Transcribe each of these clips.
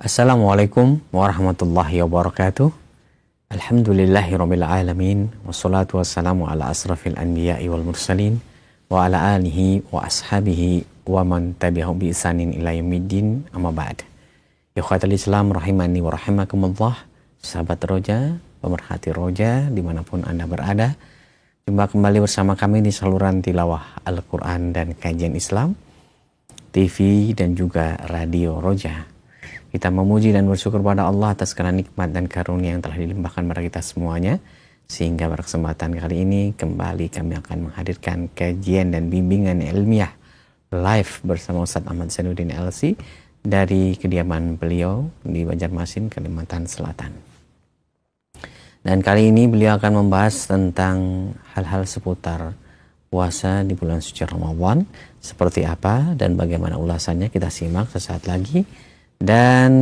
Assalamualaikum warahmatullahi wabarakatuh. Alhamdulillahirabbil alamin wassalatu wassalamu ala asrafil anbiya'i wal mursalin wa ala alihi wa ashabihi wa man tabi'ahum bi ihsanin ila yaumiddin amma ba'd. Ikhwatal Islam rahimani wa rahimakumullah, sahabat Roja, pemerhati Roja dimanapun Anda berada. Jumpa kembali bersama kami di saluran tilawah Al-Quran dan kajian Islam, TV dan juga Radio Roja. Kita memuji dan bersyukur pada Allah atas segala nikmat dan karunia yang telah dilimpahkan kepada kita semuanya. Sehingga pada kesempatan kali ini kembali kami akan menghadirkan kajian dan bimbingan ilmiah live bersama Ustadz Ahmad Zainuddin LC dari kediaman beliau di Banjarmasin, Kalimantan Selatan. Dan kali ini beliau akan membahas tentang hal-hal seputar puasa di bulan suci Ramadan, seperti apa dan bagaimana ulasannya. Kita simak sesaat lagi. Dan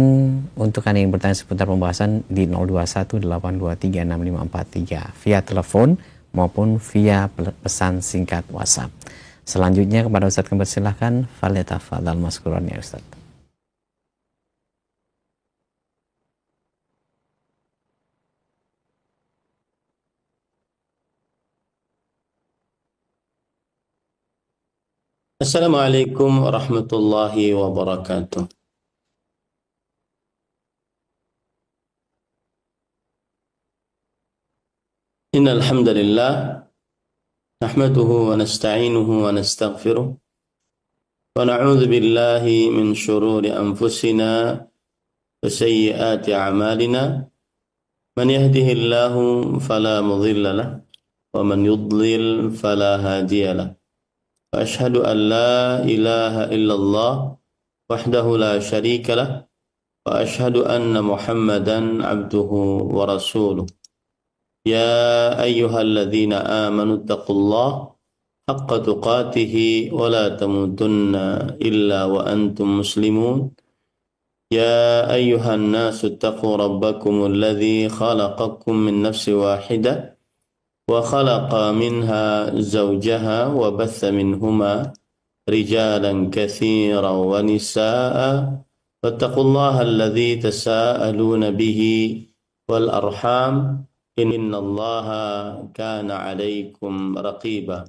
untuk Anda yang bertanya seputar pembahasan di 0218236543 via telepon maupun via pesan singkat WhatsApp. Selanjutnya kepada Ustadz kami persilahkan, falyatafadhal maskuran ya Ustadz. Assalamualaikum warahmatullahi wabarakatuh. Innal hamdalillah nahmaduhu wa nasta'inuhu wa nastaghfiruh wa na'udzu billahi min shururi anfusina wa sayyiati a'malina. Man yahdihillahu fala mudilla lahu wa man yudlil fala hadiya lahu. Wa ashhadu an la ilaha illallah wahdahu la syarika lahu wa ashhadu anna Muhammadan abduhu wa rasuluh. يا أيها الذين آمنوا اتقوا الله حق تقاته ولا تموتن إلا وأنتم مسلمون. يا أيها الناس اتقوا ربكم الذي خلقكم من نفس واحدة وخلق منها زوجها وبث منهما رجالا كثيرا ونساء فاتقوا الله الذي تساءلون به والأرحام إن الله كان عليكم رقيبا.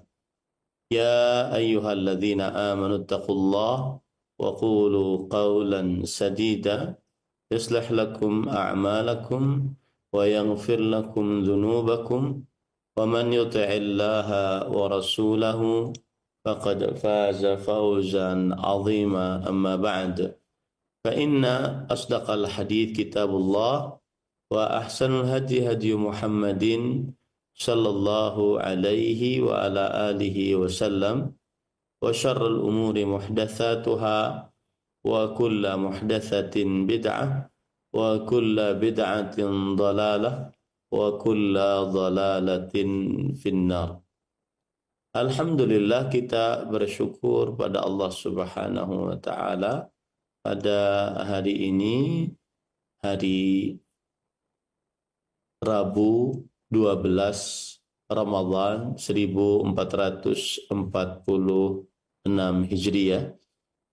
يا أيها الذين آمنوا اتقوا الله وقولوا قولا سديدا يصلح لكم أعمالكم ويغفر لكم ذنوبكم ومن يطع الله ورسوله فقد فاز فوزا عظيما. أما بعد فإن أصدق الحديث كتاب الله وأحسن الهدي هدي محمد صلى الله عليه وعلى آله وسلم وشر الأمور محدثاتها وكل محدثة بدعة وكل بدعة ضلالة وكل ضلالة في النار. Alhamdulillah, kita bersyukur pada Allah Subhanahu wa Ta'ala pada hari ini, hari Rabu 12 Ramadhan 1446 Hijriah,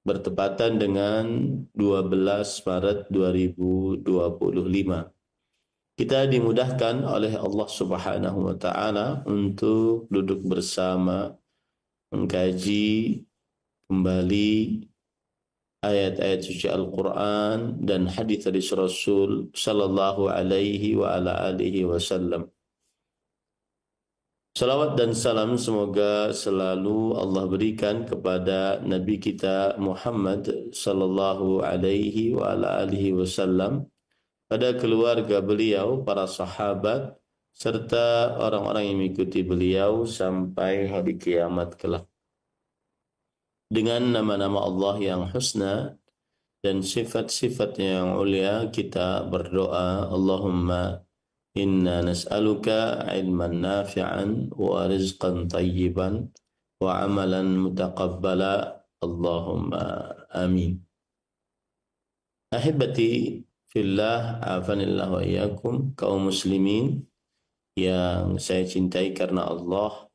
bertepatan dengan 12 Maret 2025. Kita dimudahkan oleh Allah Subhanahu wa Ta'ala untuk duduk bersama mengkaji kembali ayat-ayat suci Al-Quran dan hadis dari Rasul sallallahu alaihi wa ala alihi wasallam. Salawat dan salam semoga selalu Allah berikan kepada Nabi kita Muhammad sallallahu alaihi wa ala alihi wasallam, pada keluarga beliau, para sahabat, serta orang-orang yang mengikuti beliau sampai hari kiamat kelak. Dengan nama-nama Allah yang husna dan sifat-sifatnya yang ulia, kita berdoa, Allahumma inna nas'aluka ilman nafi'an wa rizqan tayyiban wa amalan mutaqabbala, Allahumma amin. Ahibati fillah, afanillah wa iyyakum, kaum muslimin yang saya cintai karena Allah,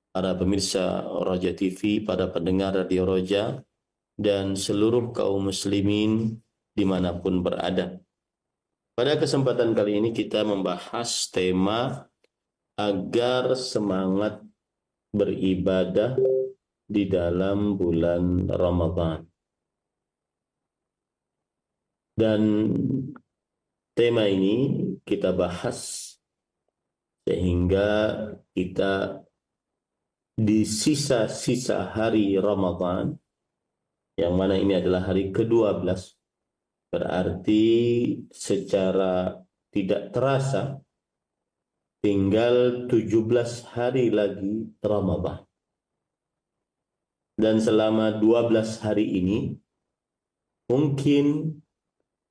para pemirsa Roja TV, para pendengar Radio Roja, dan seluruh kaum muslimin dimanapun berada. Pada kesempatan kali ini kita membahas tema agar semangat beribadah di dalam bulan Ramadan. Dan tema ini kita bahas sehingga kita di sisa-sisa hari Ramadan, yang mana ini adalah hari ke-12, berarti secara tidak terasa tinggal 17 hari lagi Ramadan. Dan selama 12 hari ini mungkin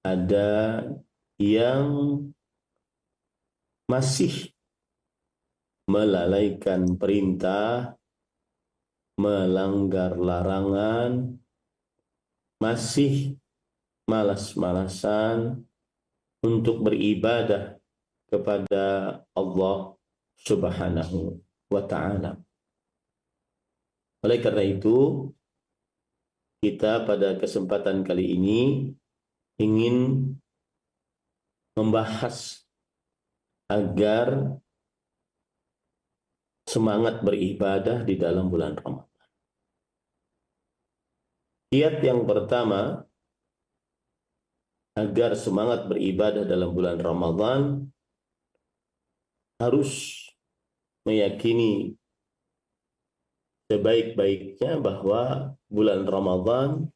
ada yang masih melalaikan perintah, melanggar larangan, masih malas-malasan untuk beribadah kepada Allah Subhanahu wa ta'ala. Oleh karena itu, kita pada kesempatan kali ini ingin membahas agar semangat beribadah di dalam bulan Ramadan. Kiat yang pertama agar semangat beribadah dalam bulan Ramadan harus meyakini sebaik-baiknya bahwa bulan Ramadan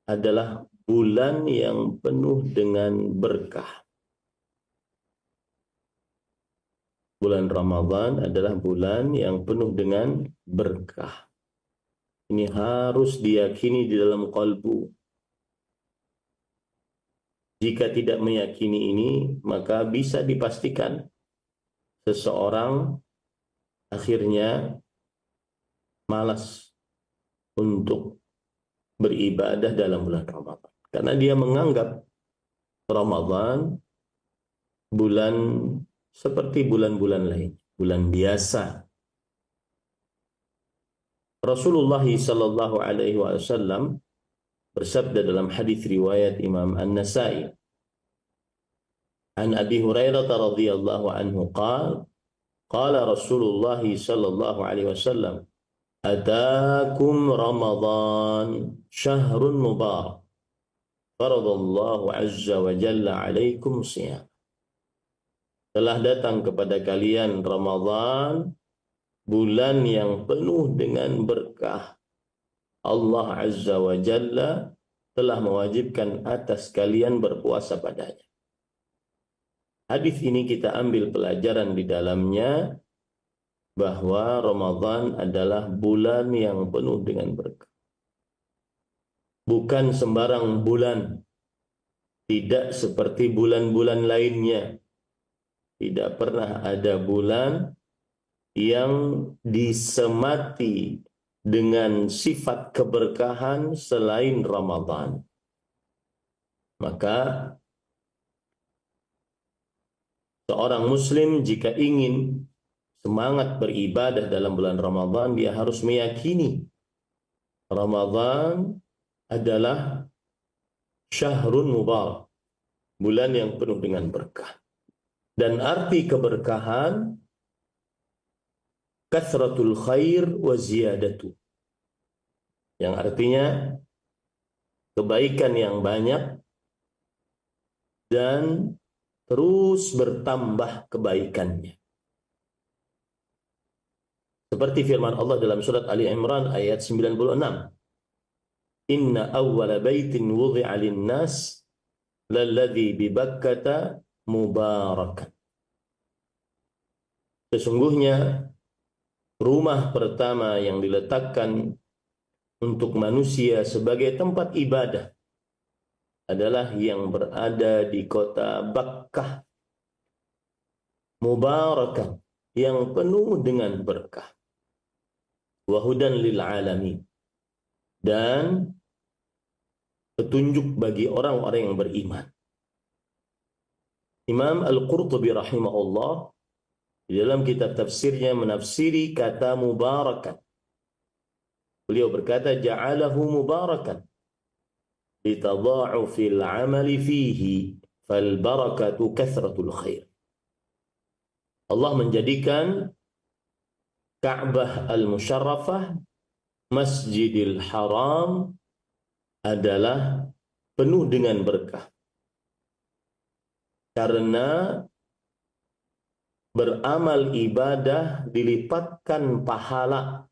adalah bulan yang penuh dengan berkah. Bulan Ramadan adalah bulan yang penuh dengan berkah. Ini harus diyakini di dalam kalbu. Jika tidak meyakini ini, maka bisa dipastikan seseorang akhirnya malas untuk beribadah dalam bulan Ramadan. Karena dia menganggap Ramadan bulan seperti bulan-bulan lain, bulan biasa. Rasulullah sallallahu alaihi wasallam bersabda dalam hadis riwayat Imam An-Nasa'i, an Abi Hurairah radhiyallahu anhu qala Rasulullah sallallahu alaihi wasallam, ataakum Ramadan syahrun mubarak faradallahu azza wa jalla alaikum siyam. Telah datang kepada kalian Ramadan, bulan yang penuh dengan berkah. Allah azza wa jalla telah mewajibkan atas kalian berpuasa padanya. Hadis ini kita ambil pelajaran di dalamnya bahwa Ramadan adalah bulan yang penuh dengan berkah. Bukan sembarang bulan, tidak seperti bulan-bulan lainnya. Tidak pernah ada bulan yang disemati dengan sifat keberkahan selain Ramadan. Maka seorang muslim jika ingin semangat beribadah dalam bulan Ramadan, dia harus meyakini Ramadan adalah syahrun mubarak, bulan yang penuh dengan berkah. Dan arti keberkahan kathratul khair wa ziyadatu, yang artinya kebaikan yang banyak dan terus bertambah kebaikannya. Seperti firman Allah dalam surat Ali Imran ayat 96. Inna awwala baitin wudi'a lin-nas lalladzi bi Bakkata mubarakan. Sesungguhnya rumah pertama yang diletakkan untuk manusia sebagai tempat ibadah adalah yang berada di kota Bakkah, mubarakan, yang penuh dengan berkah, wa hudan lil alamin, dan petunjuk bagi orang-orang yang beriman. Imam Al-Qurtubi rahimahullah di dalam kitab tafsirnya menafsiri kata mubarakan. Beliau berkata, ja'alahu mubarakan. litadha'ufil 'amali fihi fal barakatu kathratul khair. Allah menjadikan Ka'bah al-Musyarrafah, Masjidil Haram adalah penuh dengan berkah. Karena beramal ibadah dilipatkan pahala.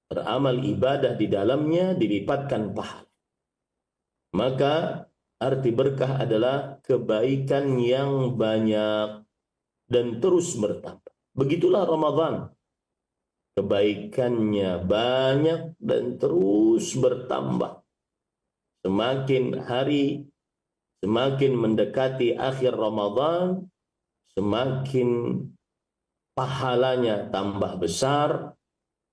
Beramal ibadah di dalamnya dilipatkan pahala. Maka arti berkah adalah kebaikan yang banyak dan terus bertambah. Begitulah Ramadan. Kebaikannya banyak dan terus bertambah. Semakin hari, semakin mendekati akhir Ramadan, semakin pahalanya tambah besar,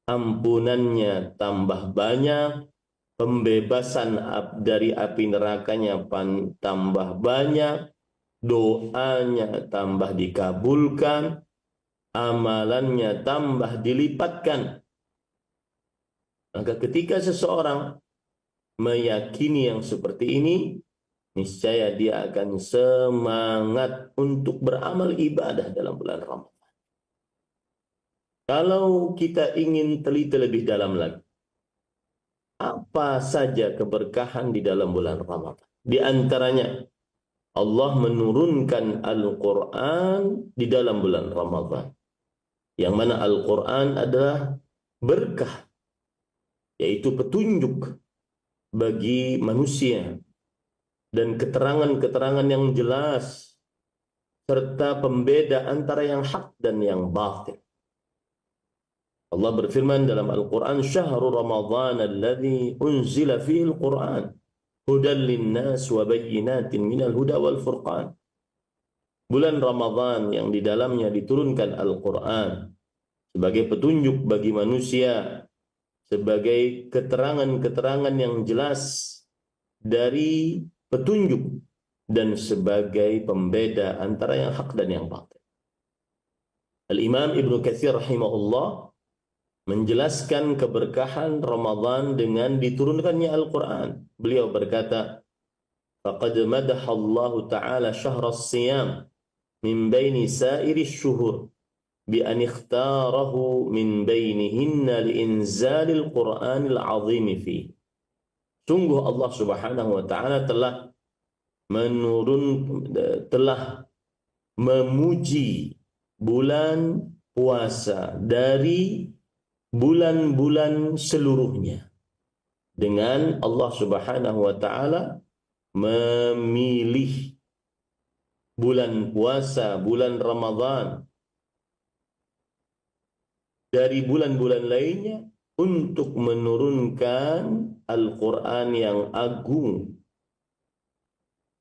ampunannya tambah banyak, pembebasan dari api nerakanya tambah banyak, doanya tambah dikabulkan, amalannya tambah dilipatkan. Maka ketika seseorang meyakini yang seperti ini, niscaya dia akan semangat untuk beramal ibadah dalam bulan Ramadan. Kalau kita ingin teliti lebih dalam lagi, apa saja keberkahan di dalam bulan Ramadan? Di antaranya, Allah menurunkan Al-Quran di dalam bulan Ramadan. Yang mana Al-Quran adalah berkah, yaitu petunjuk bagi manusia dan keterangan-keterangan yang jelas serta pembeda antara yang hak dan yang batil. Allah berfirman dalam Al-Quran, "Syahrul Ramadhan alladhi unzila fihi Al-Quran hudan linnas wa bayyinatin minal huda wal furqan." Bulan Ramadhan yang di dalamnya diturunkan Al-Quran sebagai petunjuk bagi manusia, sebagai keterangan-keterangan yang jelas dari petunjuk dan sebagai pembeda antara yang hak dan yang batil. Al-Imam Ibnu Katsir rahimahullah menjelaskan keberkahan Ramadan dengan diturunkannya Al-Quran. Beliau berkata, "Faqad madaha Allah Ta'ala syahra as-siyam min baini sa'iri syuhur bi an ikhtarahu min bainihinna liinzalil Qur'anil azim fi." Sungguh Allah Subhanahu wa taala telah memuji bulan puasa dari bulan-bulan seluruhnya dengan Allah Subhanahu wa taala memilih bulan puasa, bulan Ramadan dari bulan-bulan lainnya untuk menurunkan Al-Quran yang agung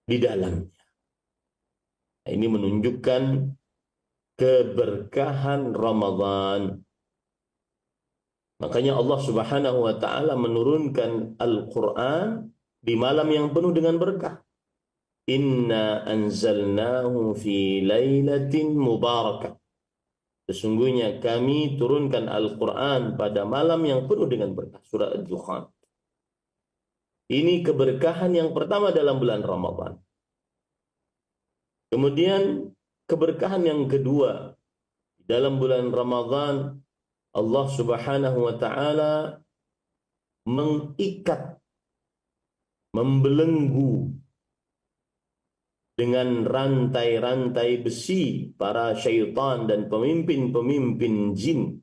di dalamnya. Ini menunjukkan keberkahan Ramadan. Makanya Allah Subhanahu wa taala menurunkan Al-Quran di malam yang penuh dengan berkah. Inna anzalnahu fi lailatin mubarakah. Sesungguhnya kami turunkan Al-Quran pada malam yang penuh dengan berkah. Surah Ad-Dukhan. Ini keberkahan yang pertama dalam bulan Ramadan. Kemudian keberkahan yang kedua dalam bulan Ramadan, Allah Subhanahu wa taala mengikat, membelenggu dengan rantai-rantai besi para syaitan dan pemimpin-pemimpin jin.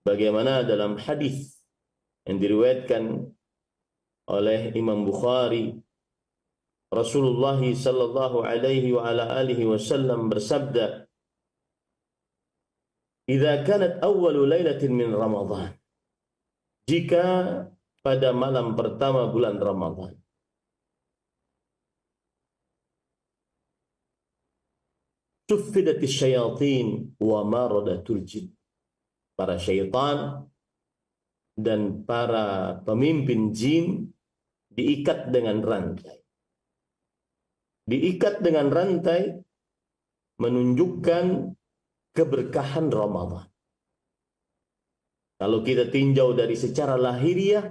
Bagaimana dalam hadis yang diriwayatkan oleh Imam Bukhari, Rasulullah sallallahu alaihi wa ala alihi wasallam bersabda, "Idza kanat awwalu lailatin min Ramadan." Jika pada malam pertama bulan Ramadan, suffidatis syayatin wa maradatul jin. Para syaitan dan para pemimpin jin diikat dengan rantai. Diikat dengan rantai menunjukkan keberkahan Ramadan. Kalau kita tinjau dari secara lahiriah,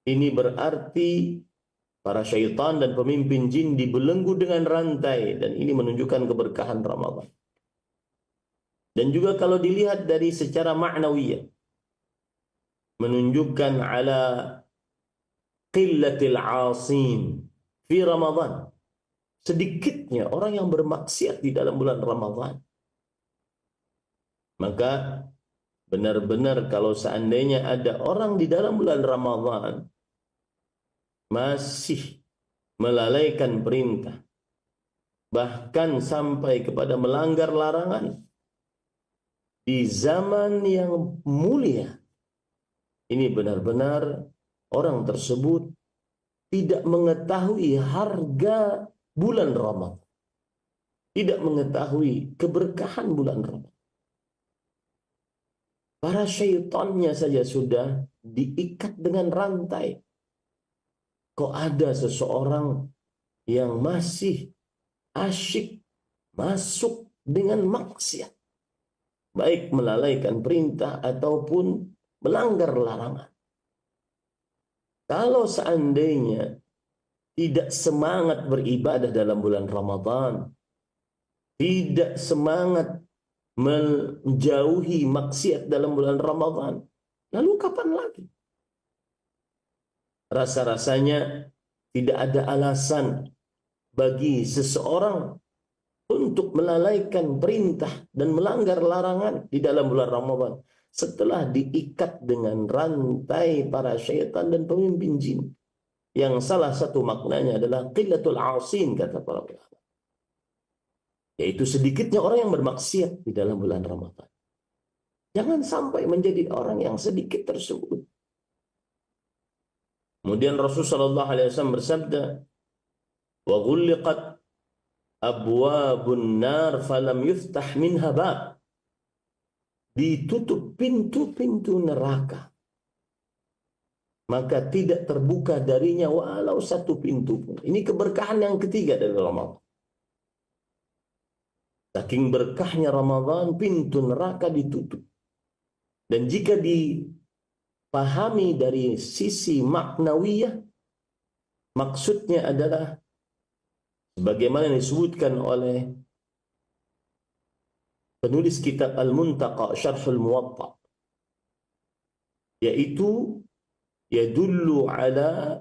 Ini berarti para syaitan dan pemimpin jin dibelenggu dengan rantai, dan ini menunjukkan keberkahan Ramadan. Dan juga kalau dilihat dari secara ma'nawiyah, menunjukkan ala qillatil asin fi Ramadan. Sedikitnya orang yang bermaksiat di dalam bulan Ramadan. Maka benar-benar kalau seandainya ada orang di dalam bulan Ramadan masih melalaikan perintah, bahkan sampai kepada melanggar larangan di zaman yang mulia, ini benar-benar orang tersebut tidak mengetahui harga bulan Ramadan, tidak mengetahui keberkahan bulan Ramadan. Para syaitannya saja sudah diikat dengan rantai. Kok ada seseorang yang masih asyik masuk dengan maksiat, baik melalaikan perintah ataupun melanggar larangan. Kalau seandainya tidak semangat beribadah dalam bulan Ramadan, tidak semangat menjauhi maksiat dalam bulan Ramadan, lalu kapan lagi? Rasa-rasanya tidak ada alasan bagi seseorang untuk melalaikan perintah dan melanggar larangan di dalam bulan Ramadan setelah diikat dengan rantai para syaitan dan pemimpin jin, yang salah satu maknanya adalah qillatul asin, kata para ulama, yaitu sedikitnya orang yang bermaksiat di dalam bulan Ramadan. Jangan sampai menjadi orang yang sedikit tersebut. Kemudian Rasulullah SAW bersabda, wa ghulliqat abwabun nar falam yuftah minha bab. Ditutup pintu-pintu neraka, maka tidak terbuka darinya walau satu pintu pun. Ini keberkahan yang ketiga dari Ramadan. Saking berkahnya Ramadan, pintu neraka ditutup. Dan jika dipahami dari sisi maknawiyah, maksudnya adalah sebagaimana disebutkan oleh penulis kitab Al-Muntaqa Syarhul Muwatta, yaitu yadullu ala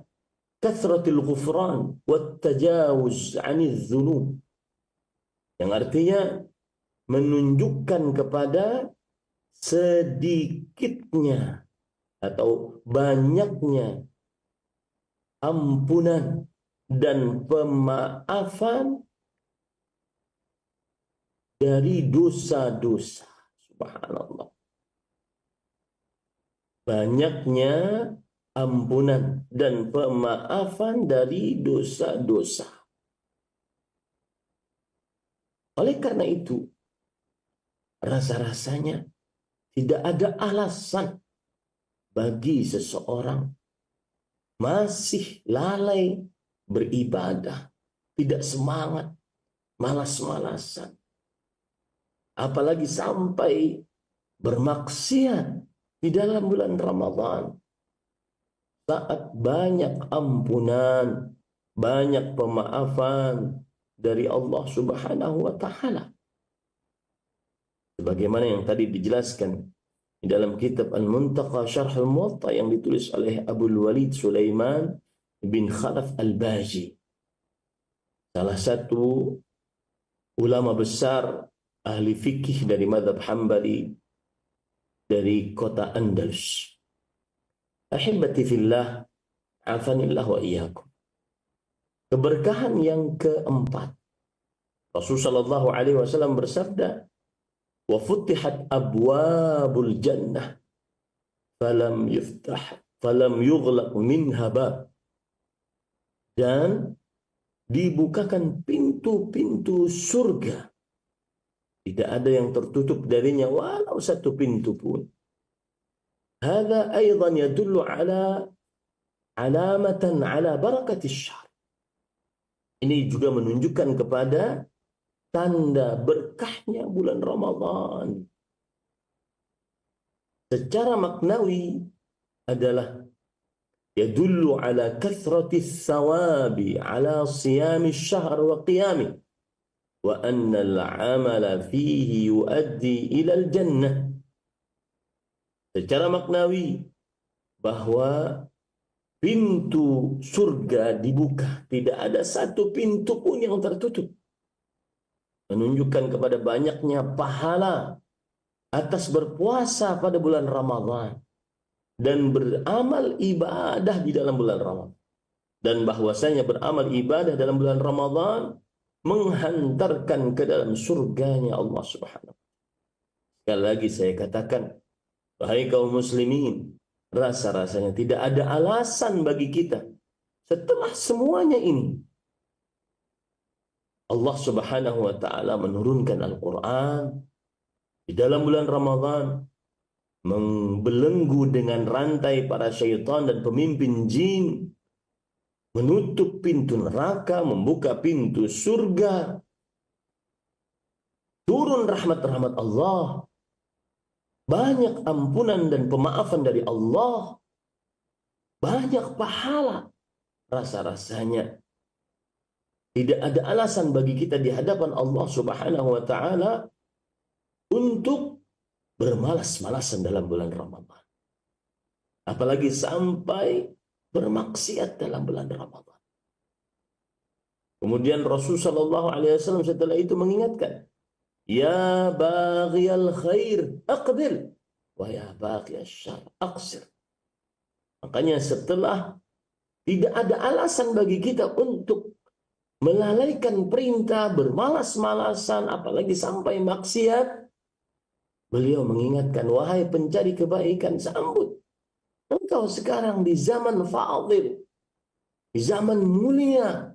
kathratil ghufran wat tajawuz 'anil dzunub, yang artinya menunjukkan kepada sedikitnya atau banyaknya ampunan dan pemaafan dari dosa-dosa. Subhanallah. Banyaknya ampunan dan pemaafan dari dosa-dosa. Oleh karena itu, rasa-rasanya tidak ada alasan bagi seseorang masih lalai beribadah, tidak semangat, malas-malasan, apalagi sampai bermaksiat di dalam bulan Ramadan, saat banyak ampunan, banyak pemaafan dari Allah Subhanahu wa Ta'ala. Sebagaimana yang tadi dijelaskan di dalam kitab Al-Muntaqa Syarh Al-Muwatta yang ditulis oleh Abul Walid Sulaiman bin Khalaf Al-Baji, salah satu ulama besar ahli fikih dari mazhab Hambali dari kota Andalus. Ahibati fillah, afanillah wa iyyakum. Keberkahan yang keempat, Rasulullah SAW bersabda, wa futihat abwabul jannah falam yughlaq minha bab. Dan dibukakan pintu-pintu surga, tidak ada yang tertutup darinya walau satu pintu pun. Hadza aidan yadullu ala alamatan ala barakatis syahr. Ini juga menunjukkan kepada tanda berkahnya bulan Ramadan. Secara maknawi adalah yadullu ala kathrati thawabi ala siyami syahr wa qiyami wa anna al-amala fihi yuaddi ila al-jannah. Secara maknawi bahwa pintu surga dibuka, tidak ada satu pintu pun yang tertutup, menunjukkan kepada banyaknya pahala atas berpuasa pada bulan Ramadhan dan beramal ibadah di dalam bulan Ramadhan, dan bahwasanya beramal ibadah dalam bulan Ramadhan menghantarkan ke dalam surganya Allah Subhanahu. Sekali lagi saya katakan, wahai kaum muslimin, rasa-rasanya tidak ada alasan bagi kita setelah semuanya ini Allah Subhanahu wa taala menurunkan Al-Qur'an di dalam bulan Ramadhan, membelenggu dengan rantai para syaitan dan pemimpin jin, menutup pintu neraka, membuka pintu surga, turun rahmat-rahmat Allah, banyak ampunan dan pemaafan dari Allah, banyak pahala. Rasa-rasanya tidak ada alasan bagi kita di hadapan Allah Subhanahu wa taala untuk bermalas-malasan dalam bulan Ramadhan. Apalagi sampai bermaksiat dalam bulan Ramadhan. Kemudian Rasul sallallahu alaihi wasallam setelah itu mengingatkan, ya baghiyal khair aqbil wa ya baghiyasy syarr aqsir. Makanya setelah tidak ada alasan bagi kita untuk melalaikan perintah, bermalas-malasan, apalagi sampai maksiat, beliau mengingatkan, wahai pencari kebaikan, sambut. Engkau sekarang di zaman fadil, di zaman mulia.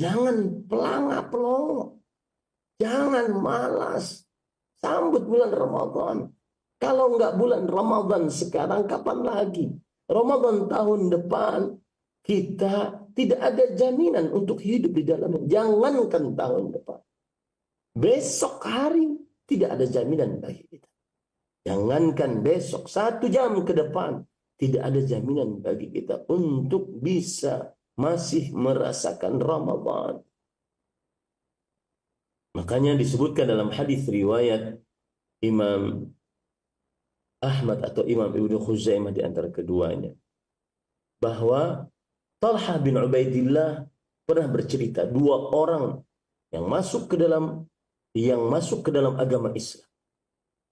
Jangan pelangap-pelongok, jangan malas. Sambut bulan Ramadan. Kalau enggak bulan Ramadan sekarang, kapan lagi? Ramadan tahun depan, kita tidak ada jaminan untuk hidup di dalamnya. Jangankan tahun depan, besok hari tidak ada jaminan bagi kita. Jangankan besok, 1 jam ke depan, tidak ada jaminan bagi kita untuk bisa masih merasakan Ramadan. Makanya disebutkan dalam hadis riwayat Imam Ahmad atau Imam Ibnu Khuzaimah di antara keduanya, bahwa Talha bin Ubaidillah pernah bercerita 2 orang yang masuk ke dalam agama Islam.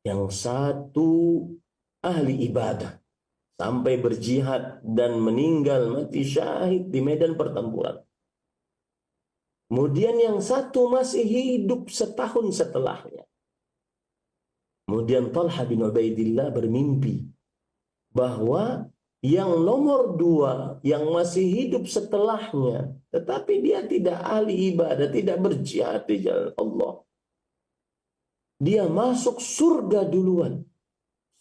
Yang satu ahli ibadah sampai berjihad dan meninggal mati syahid di medan pertempuran. Kemudian yang satu masih hidup setahun setelahnya. Kemudian Talha bin Ubaidillah bermimpi bahwa yang nomor 2 yang masih hidup setelahnya, tetapi dia tidak ahli ibadah, tidak berjihad di jalan Allah, dia masuk surga duluan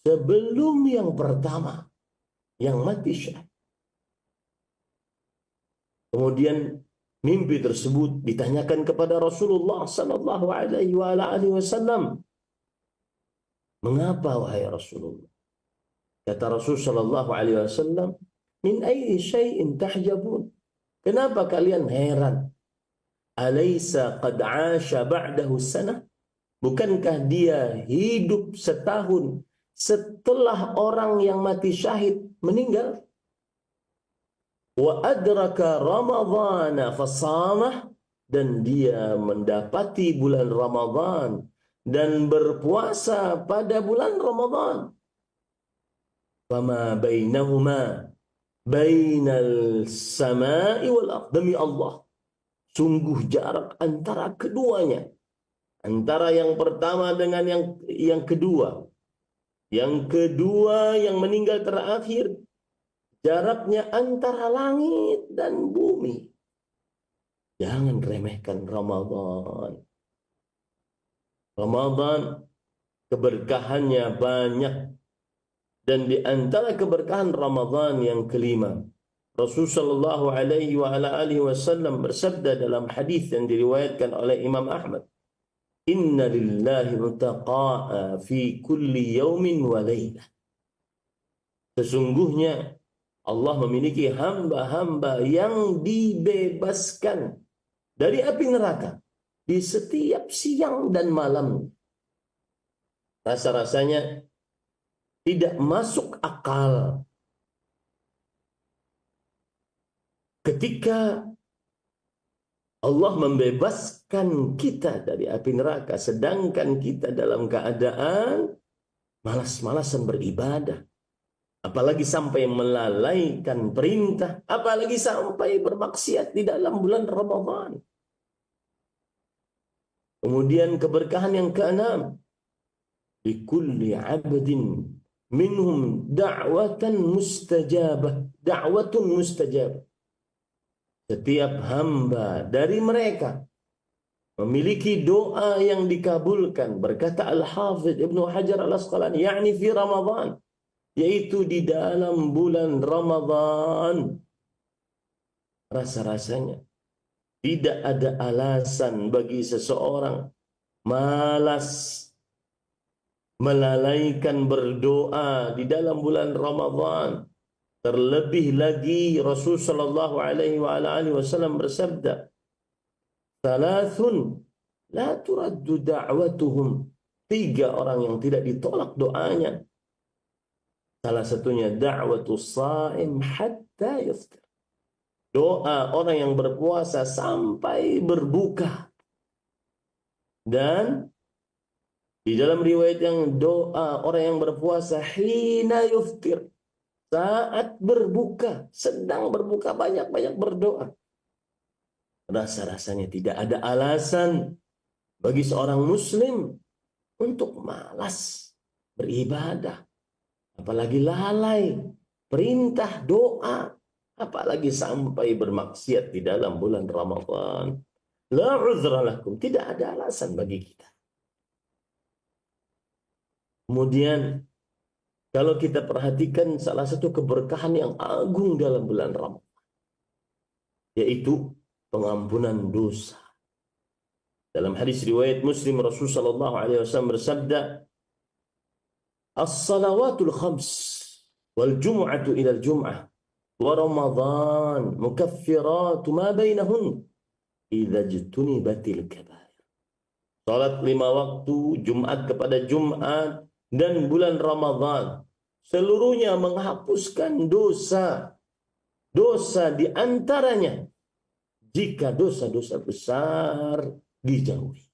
sebelum yang pertama yang mati syahid. Kemudian mimpi tersebut ditanyakan kepada Rasulullah sallallahu alaihi wasallam. Mengapa wahai Rasulullah? Kata Rasul sallallahu alaihi wasallam, min ayyi syai'in tahjabun? Kenapa kalian heran? Alaysa qad 'asha ba'dahu sanah? Bukankah dia hidup setahun setelah orang yang mati syahid meninggal? Wa adraka ramadhana fasamah, dan dia mendapati bulan Ramadhan dan berpuasa pada bulan Ramadhan. Fama bainahuma bainal samai wal ardh. Demi Allah, sungguh jarak antara keduanya, antara yang pertama dengan yang kedua. Yang kedua yang meninggal terakhir, jaraknya antara langit dan bumi. Jangan remehkan Ramadan. Ramadan keberkahannya banyak. Dan di antara keberkahan Ramadan yang kelima, Rasulullah sallallahu alaihi wasallam bersabda dalam hadis yang diriwayatkan oleh Imam Ahmad, Inna lillahi utaqa'a fi kulli yawmin wa laylah. Sesungguhnya Allah memiliki hamba-hamba yang dibebaskan dari api neraka di setiap siang dan malam. Rasa-rasanya tidak masuk akal ketika Allah membebaskan kita dari api neraka, sedangkan kita dalam keadaan malas-malasan beribadah. Apalagi sampai melalaikan perintah, apalagi sampai bermaksiat di dalam bulan Ramadan. Kemudian keberkahan yang keenam, likulli 'abdin minhum da'watun mustajabah. Setiap hamba dari mereka memiliki doa yang dikabulkan. Berkata Al-Hafidh Ibnu Hajar Al-Asqalani, yakni fi Ramadan, yaitu di dalam bulan Ramadan. Rasa-rasanya tidak ada alasan bagi seseorang malas melalaikan berdoa di dalam bulan Ramadan. Terlebih lagi Rasul sallallahu alaihi wasallam bersabda, "Thalathun la turaddu da'watuhum." 3 orang yang tidak ditolak doanya. Salah satunya da'watus shaim hatta yuftir. Doa orang yang berpuasa sampai berbuka. Dan di dalam riwayat yang doa orang yang berpuasa hina yuftir, saat berbuka, sedang berbuka, banyak-banyak berdoa. Rasa-rasanya tidak ada alasan bagi seorang muslim untuk malas beribadah. Apalagi lalai perintah doa. Apalagi sampai bermaksiat di dalam bulan Ramadan. La uzra lakum. Tidak ada alasan bagi kita. Kemudian kalau kita perhatikan salah satu keberkahan yang agung dalam bulan Ramadan, yaitu pengampunan dosa. Dalam hadis riwayat Muslim, Rasul sallallahu alaihi wasallam bersabda, "As-salawatul khams wal jum'atu ila al-jum'ah wa Ramadan mukaffirat ma bainahun idza jtunibatil kabair." Salat 5 waktu, Jumat kepada Jumat, dan bulan Ramadan seluruhnya menghapuskan dosa. Dosa di antaranya jika dosa-dosa besar dijauhi.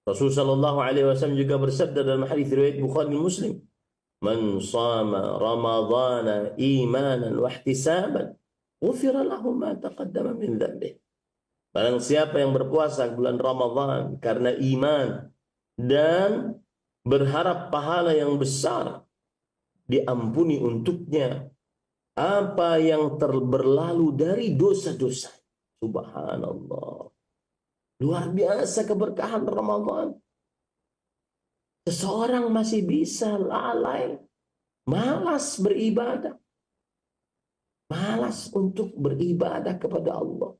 Rasulullah sallallahu alaihi wasallam juga bersabda dalam hadis riwayat Bukhari dan Muslim, "Man shama Ramadhana imanan wa ihtisaban, ghufira lahu ma taqaddama min dhanbihi." Barang siapa yang berpuasa bulan Ramadan karena iman dan berharap pahala yang besar, diampuni untuknya apa yang berlalu dari dosa-dosa. Subhanallah. Luar biasa keberkahan Ramadan. Seseorang masih bisa lalai, malas beribadah. Malas untuk beribadah kepada Allah.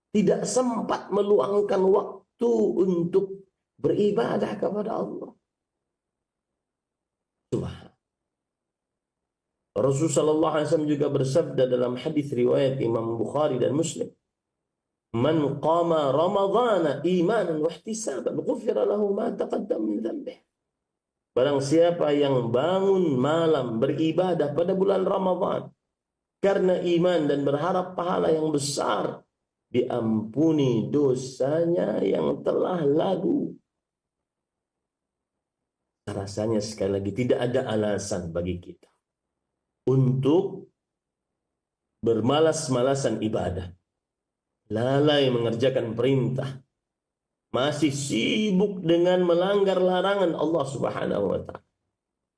Tidak sempat meluangkan waktu untuk beribadah kepada Allah. Rasulullah sallallahu alaihi wasallam juga bersabda dalam hadis riwayat Imam Bukhari dan Muslim, "Man qama Ramadhana imanan wa ihtisaban, ghufira lahu ma taqaddama min dhanbihi." Barang siapa yang bangun malam beribadah pada bulan Ramadan karena iman dan berharap pahala yang besar, diampuni dosanya yang telah lalu. Rasanya sekali lagi tidak ada alasan bagi kita untuk bermalas-malasan ibadah, lalai mengerjakan perintah, masih sibuk dengan melanggar larangan Allah Subhanahu wa ta'ala.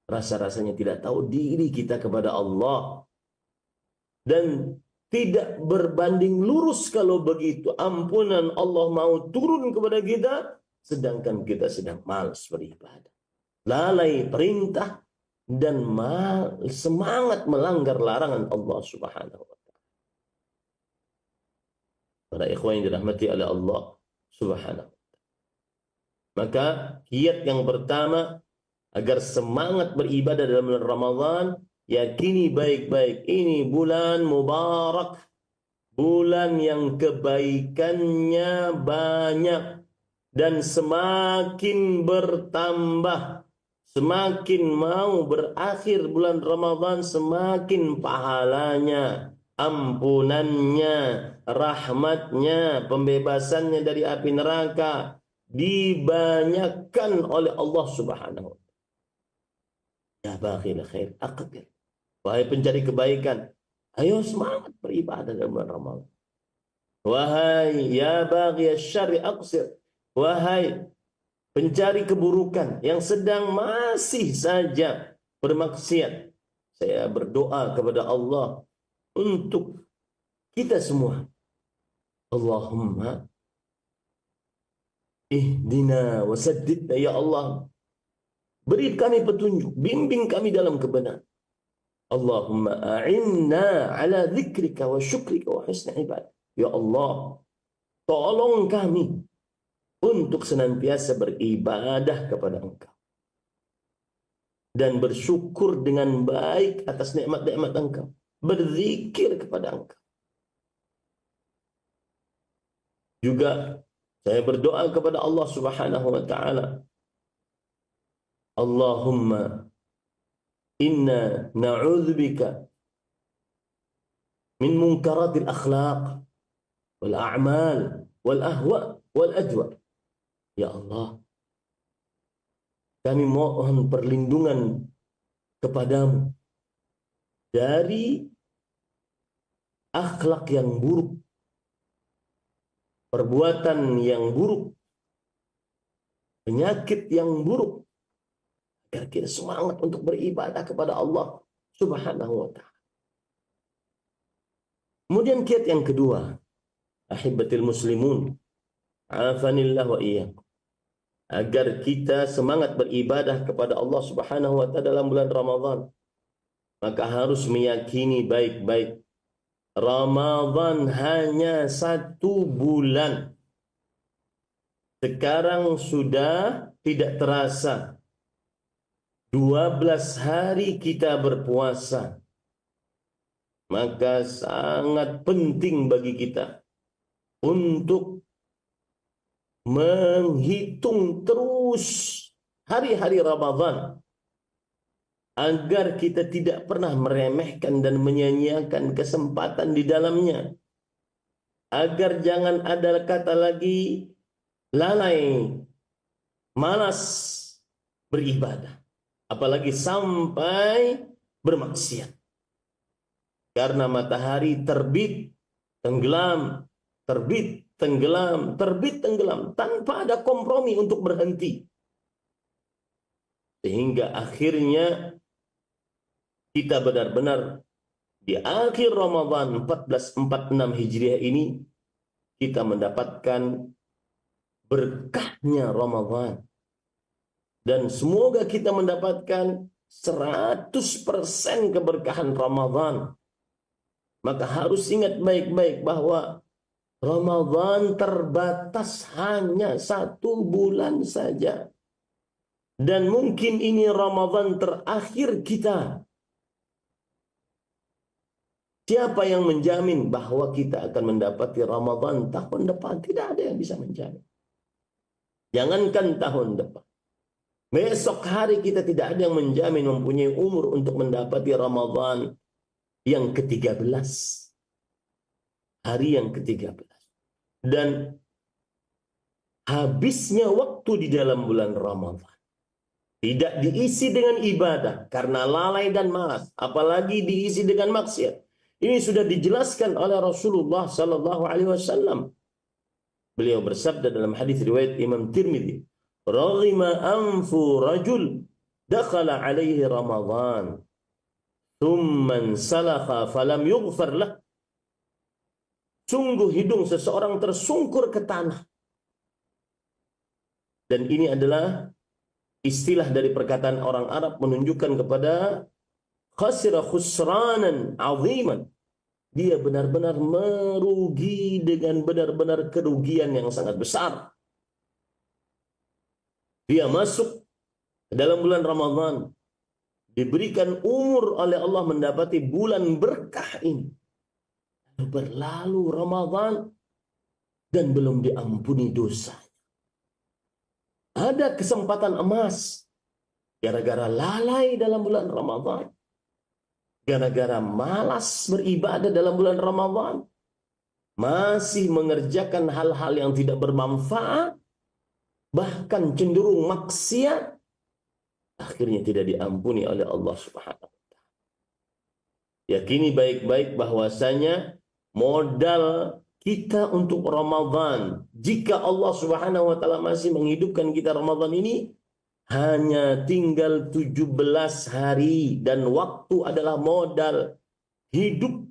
Rasa-rasanya tidak tahu diri kita kepada Allah, dan tidak berbanding lurus kalau begitu ampunan Allah mau turun kepada kita, sedangkan kita sedang malas beribadah, lalai perintah, dan semangat melanggar larangan Allah Subhanahu wa ta'ala. Para ikhwan yang dirahmati oleh Allah Subhanahu wa ta'ala. Maka kiat yang pertama agar semangat beribadah dalam bulan Ramadan yakini baik-baik, ini bulan mubarak, bulan yang kebaikannya banyak dan semakin bertambah. Semakin mau berakhir bulan Ramadan, semakin pahalanya, ampunannya, rahmatnya, pembebasannya dari api neraka dibanyakkan oleh Allah Subhanahu wa taala. Ya baghil khair aqbil. Wahai pencari kebaikan, ayo semangat beribadah dalam bulan Ramadan. Wahai ya baghi syarri aqsir. Wahai pencari keburukan yang sedang masih saja bermaksiat, saya berdoa kepada Allah untuk kita semua. Allahumma ihdina wasaddidna, ya Allah, beri kami petunjuk, bimbing kami dalam kebenaran. Allahumma a'inna ala dzikrika wa syukrika wa husni ibadah. Ya Allah, tolong kami untuk senantiasa beribadah kepada Engkau dan bersyukur dengan baik atas nikmat-nikmat Engkau, berzikir kepada Engkau. Juga saya berdoa kepada Allah Subhanahu wa taala, Allahumma inna na'udzubika min munkaratil akhlaq wal a'mal wal ahwa wal adwa. Ya Allah, kami mohon perlindungan kepadamu dari akhlak yang buruk, perbuatan yang buruk, penyakit yang buruk, agar kita semangat untuk beribadah kepada Allah Subhanahu wa ta'ala. Kemudian kiat yang kedua, ahibatil muslimun, afanillah wa iyyakum, agar kita semangat beribadah kepada Allah Subhanahu wa ta'ala dalam bulan Ramadan, maka harus meyakini baik-baik, Ramadan hanya 1 bulan. Sekarang sudah tidak terasa 12 hari kita berpuasa. Maka sangat penting bagi kita untuk menghitung terus hari-hari Ramadan agar kita tidak pernah meremehkan dan menyia-nyiakan kesempatan di dalamnya, agar jangan ada kata lagi lalai, malas beribadah, apalagi sampai bermaksiat. Karena matahari terbit, tenggelam, terbit, tenggelam, terbit, tenggelam, tanpa ada kompromi untuk berhenti. Sehingga akhirnya kita benar-benar di akhir Ramadan 1446 Hijriah ini, kita mendapatkan berkahnya Ramadan. Dan semoga kita mendapatkan 100% keberkahan Ramadan. Maka harus ingat baik-baik bahwa Ramadan terbatas hanya 1 bulan saja. Dan mungkin ini Ramadan terakhir kita. Siapa yang menjamin bahwa kita akan mendapati Ramadan tahun depan? Tidak ada yang bisa menjamin. Jangankan tahun depan, besok hari kita tidak ada yang menjamin mempunyai umur untuk mendapati Ramadan yang ke-13. Hari yang ke-13. Dan habisnya waktu di dalam bulan Ramadan tidak diisi dengan ibadah karena lalai dan malas, apalagi diisi dengan maksiat. Ini sudah dijelaskan oleh Rasulullah sallallahu alaihi wasallam. Beliau bersabda dalam hadis riwayat Imam Tirmidzi, "Raghima anfu rajul dakhala alaihi Ramadan, thumma salakha falam yughfar lah." Sungguh hidung seseorang tersungkur ke tanah. Dan ini adalah istilah dari perkataan orang Arab menunjukkan kepada khasira khusranan aziman. Dia benar-benar merugi dengan benar-benar kerugian yang sangat besar. Dia masuk ke dalam bulan Ramadan diberikan umur oleh Allah mendapati bulan berkah ini. Berlalu Ramadan dan belum diampuni dosa. Ada kesempatan emas gara-gara lalai dalam bulan Ramadan. Gara-gara malas beribadah dalam bulan Ramadan. Masih mengerjakan hal-hal yang tidak bermanfaat. Bahkan cenderung maksiat. Akhirnya tidak diampuni oleh Allah Subhanahu wa Ta'ala. Yakini baik-baik bahwasanya modal kita untuk Ramadan, jika Allah Subhanahu wa Ta'ala masih menghidupkan kita Ramadan ini, hanya tinggal 17 hari dan waktu adalah modal hidup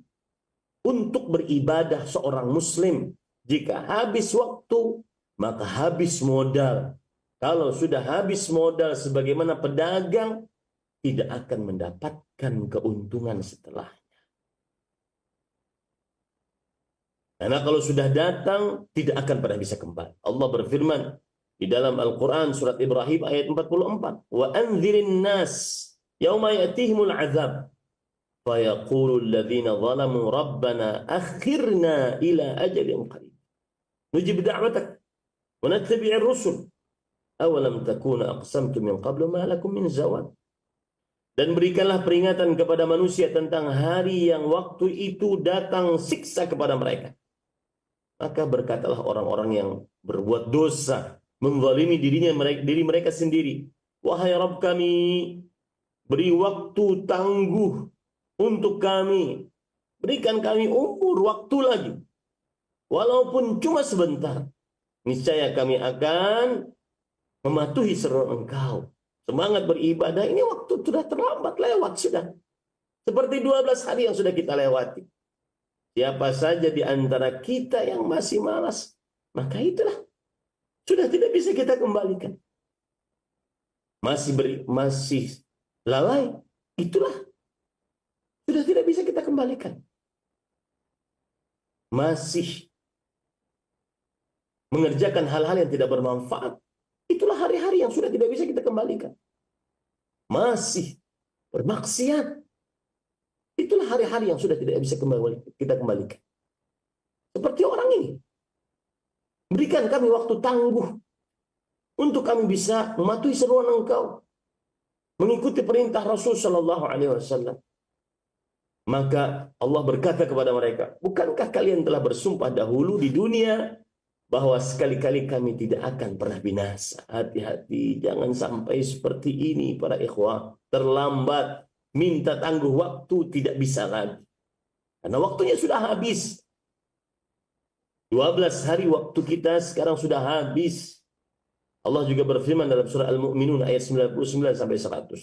untuk beribadah seorang muslim. Jika habis waktu, maka habis modal. Kalau sudah habis modal sebagaimana pedagang, tidak akan mendapatkan keuntungan setelah. Karena kalau sudah datang, tidak akan pernah bisa kembali. Allah berfirman di dalam Al-Quran surat Ibrahim ayat 44. Wa anzirin nas yauma ya'tihimul azab. Fayaqulu alladhina zalamu rabbana akhirna ila ajalin qarib. Nujib da'watak wa nattabi'ir rusul. Awalam takuna aqsamtu min qablu ma lakum min zawal. Dan berikanlah peringatan kepada manusia tentang hari yang waktu itu datang siksa kepada mereka. Maka berkatalah orang-orang yang berbuat dosa, menzalimi diri mereka sendiri. Wahai Rabb kami, beri waktu tangguh untuk kami. Berikan kami umur waktu lagi. Walaupun cuma sebentar. Niscaya kami akan mematuhi seruan Engkau. Semangat beribadah ini waktu sudah terlambat, lewat sudah. Seperti 12 hari yang sudah kita lewati. Siapa saja di antara kita yang masih malas, maka itulah sudah tidak bisa kita kembalikan. Masih lalai, itulah sudah tidak bisa kita kembalikan. Masih mengerjakan hal-hal yang tidak bermanfaat, itulah hari-hari yang sudah tidak bisa kita kembalikan. Masih bermaksiat, itulah hari-hari yang sudah tidak bisa kita kembalikan. Seperti orang ini. Berikan kami waktu tangguh untuk kami bisa mematuhi seruan Engkau, mengikuti perintah Rasul Shallallahu Alaihi Wasallam. Maka Allah berkata kepada mereka, bukankah kalian telah bersumpah dahulu di dunia bahwa sekali-kali kami tidak akan pernah binasa? Hati-hati, jangan sampai seperti ini para ikhwah. Terlambat, minta tangguh waktu tidak bisa lagi. Karena waktunya sudah habis. 12 hari waktu kita sekarang sudah habis. Allah juga berfirman dalam surah Al-Mu'minun ayat 99 sampai 100.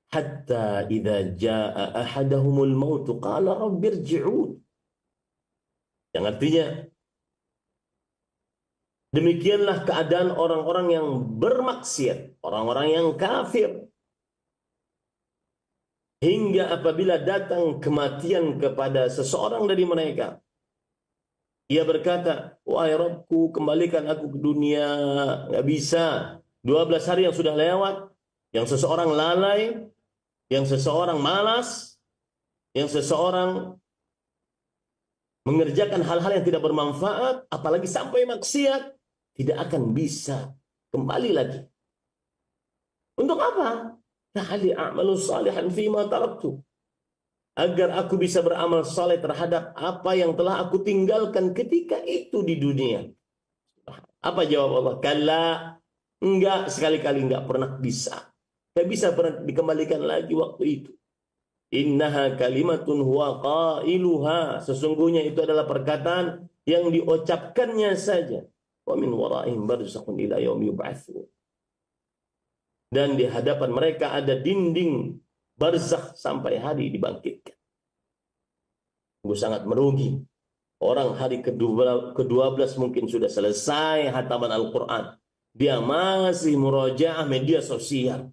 Hatta idza jaa ahadahumul maut qala rabbirji'un. Yang artinya demikianlah keadaan orang-orang yang bermaksiat, orang-orang yang kafir. Hingga apabila datang kematian kepada seseorang dari mereka, ia berkata, wahai Rabbku, kembalikan aku ke dunia. Nggak bisa. 12 hari yang sudah lewat, yang seseorang lalai, yang seseorang malas, yang seseorang mengerjakan hal-hal yang tidak bermanfaat, apalagi sampai maksiat, tidak akan bisa kembali lagi. Untuk apa? La'alli a'malu salihan fima taraktu. Agar aku bisa beramal saleh terhadap apa yang telah aku tinggalkan ketika itu di dunia. Apa jawab Allah? Kalla, enggak, sekali-kali enggak pernah bisa. Enggak bisa pernah dikembalikan lagi waktu itu. Innaha kalimatun huwa qailuha. Sesungguhnya itu adalah perkataan yang diucapkannya saja. Wa min waraihim barzakhun ila yaumi yub'atsun. Dan di hadapan mereka ada dinding barzakh sampai hari dibangkitkan. Sangat merugi. Orang hari ke-12 mungkin sudah selesai hataman Al-Quran. Dia masih murojaah media sosial.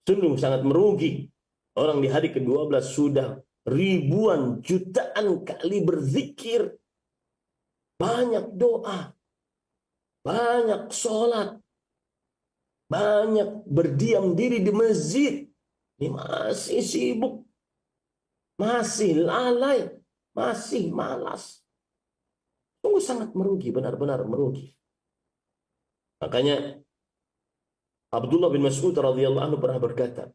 Sungguh sangat merugi. Orang di hari ke-12 sudah ribuan jutaan kali berzikir. Banyak doa. Banyak sholat. Banyak berdiam diri di masjid. Ini masih sibuk, masih lalai, masih malas. Sungguh sangat merugi, benar-benar merugi. Makanya Abdullah bin Mas'ud radhiyallahu anhu pernah berkata,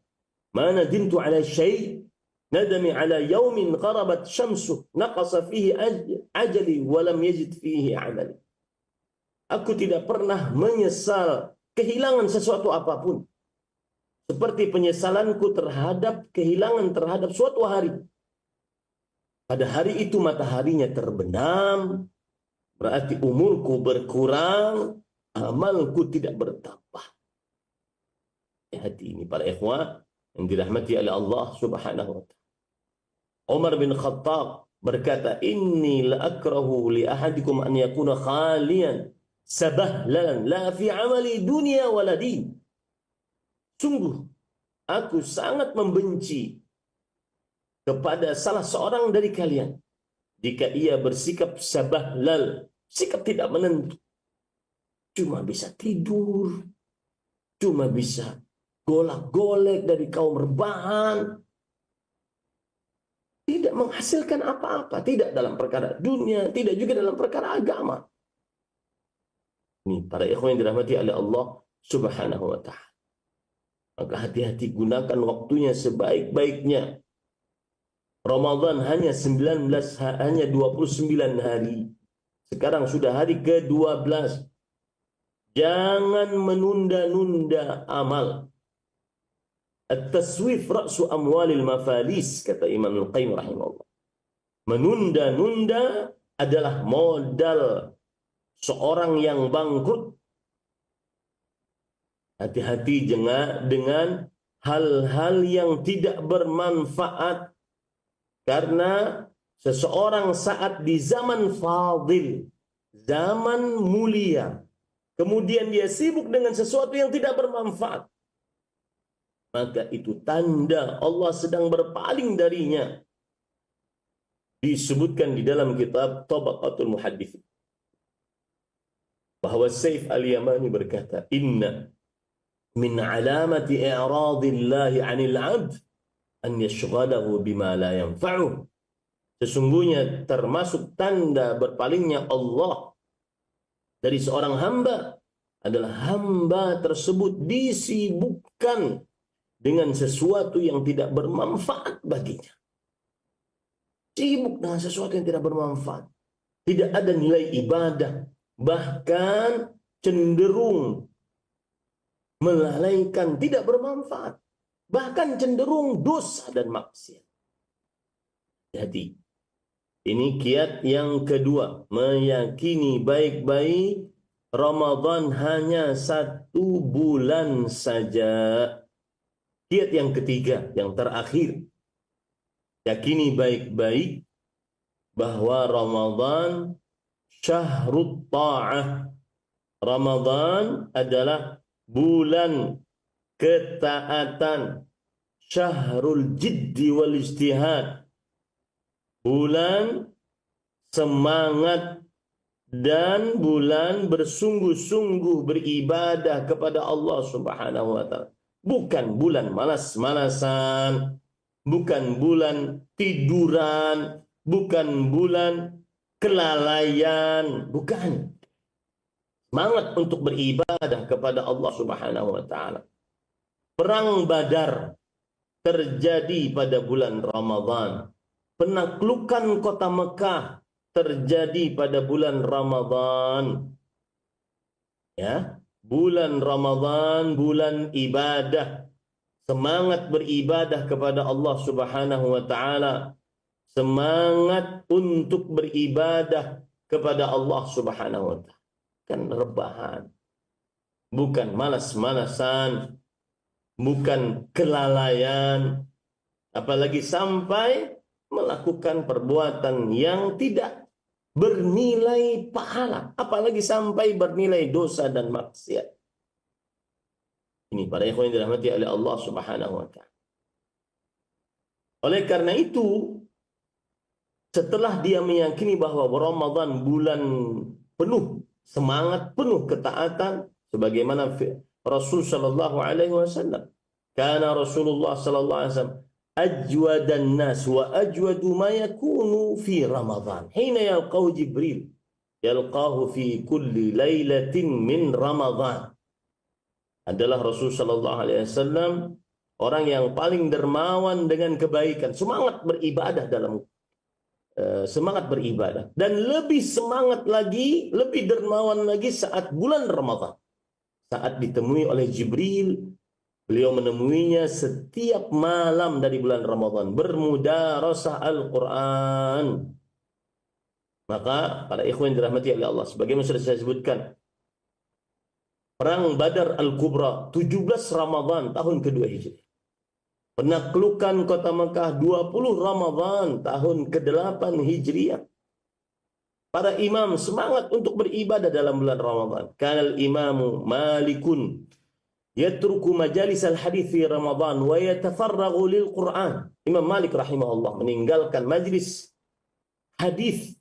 "Ma nadimtu ala syai' nadami ala yaumin qarabat syamsuh naqasa fihi ajali wa lam yajid fihi amali." Aku tidak pernah menyesal kehilangan sesuatu apapun seperti penyesalanku terhadap kehilangan terhadap suatu hari. Pada hari itu mataharinya terbenam, berarti umurku berkurang, amalku tidak bertambah. Hati ini para ikhwah yang dirahmati oleh Allah Subhanahu wa taala. Umar bin Khattab berkata, "Inni la akrahu li ahadikum an yakuna khalian sabahlan la fi amali dunya wala din." Sungguh aku sangat membenci kepada salah seorang dari kalian jika ia bersikap sabahlal, sikap tidak menentu. Cuma bisa tidur, cuma bisa golak-golek dari kaum rebahan, tidak menghasilkan apa-apa, tidak dalam perkara dunia, tidak juga dalam perkara agama. Ini para ikhwan yang dirahmati oleh Allah Subhanahu wa taala. Maka hati-hati, gunakan waktunya sebaik-baiknya. Ramadan hanya 29 hari. Sekarang sudah hari ke-12. Jangan menunda-nunda amal. At-taswif ra'su amwalil mafalis, kata Imam Al-Qayyim rahimahullah. Menunda-nunda adalah modal seorang yang bangkrut. Hati-hati dengan hal-hal yang tidak bermanfaat. Karena seseorang saat di zaman fadil, zaman mulia, kemudian dia sibuk dengan sesuatu yang tidak bermanfaat, maka itu tanda Allah sedang berpaling darinya. Disebutkan di dalam kitab Tabaqatul Muhadditsin bahwa Saif al-Yamani berkata, "Inna min alamati i'radillahi 'anil 'abd an yashghalahu bima la yanfa'uh." Sesungguhnya termasuk tanda berpalingnya Allah dari seorang hamba adalah hamba tersebut disibukkan dengan sesuatu yang tidak bermanfaat baginya. Sibuk dengan sesuatu yang tidak bermanfaat. Tidak ada nilai ibadah. Bahkan cenderung melalaikan, tidak bermanfaat. Bahkan cenderung dosa dan maksiat. Jadi, ini kiat yang kedua. Meyakini baik-baik Ramadan hanya 1 bulan saja. Kiat yang ketiga, yang terakhir. Yakini baik-baik bahwa Ramadan syahrut ta'ah. Ramadan adalah bulan ketaatan, syahrul jiddi wal ijtihad, bulan semangat dan bulan bersungguh-sungguh beribadah kepada Allah Subhanahu wa taala. Bukan bulan malas-malasan, bukan bulan tiduran, bukan bulan kelalaian, bukan. Semangat untuk beribadah kepada Allah Subhanahu wa taala. Perang Badar terjadi pada bulan Ramadan. Penaklukan kota Mekah terjadi pada bulan Ramadan. Ya, bulan Ramadan, bulan ibadah. Semangat beribadah kepada Allah Subhanahu wa taala. Semangat untuk beribadah kepada Allah Subhanahu wa taala. Kan rebahan, bukan malas-malasan, bukan kelalaian, apalagi sampai melakukan perbuatan yang tidak bernilai pahala, apalagi sampai bernilai dosa dan maksiat. Ini para ikhwan yang dirahmati oleh Allah Subhanahu wa taala. Oleh karena itu, setelah dia meyakini bahwa Ramadan bulan penuh semangat, penuh ketaatan, sebagaimana Rasul Shallallahu Alaihi Wasallam Kana Rasulullah sallallahu alaihi wasallam ajwadan nas wa ajwadu ma yakunu fi Ramadan. Hina yalqahu Jibril yalqahu fi kulli lailatin min Ramadan. Adalah Rasul sallallahu alaihi wasallam orang yang paling dermawan dengan kebaikan, semangat beribadah dan lebih semangat lagi, lebih dermawan lagi saat bulan Ramadan. Saat ditemui oleh Jibril, beliau menemuinya setiap malam dari bulan Ramadan, bermudarasah Al-Quran. Maka para ikhwan dirahmati oleh Allah, sebagaimana sudah saya sebutkan, Perang Badar Al-Kubra 17 Ramadan tahun kedua Hijriah. Penaklukan kota Mekah 20 Ramadan tahun ke-8 Hijriah. Para imam semangat untuk beribadah dalam bulan Ramadan. Kanal imamu Malikun yatruku majalis al-hadith fi Ramadan wa yatafarraghu lil Quran. Imam Malik rahimahullah meninggalkan majlis hadis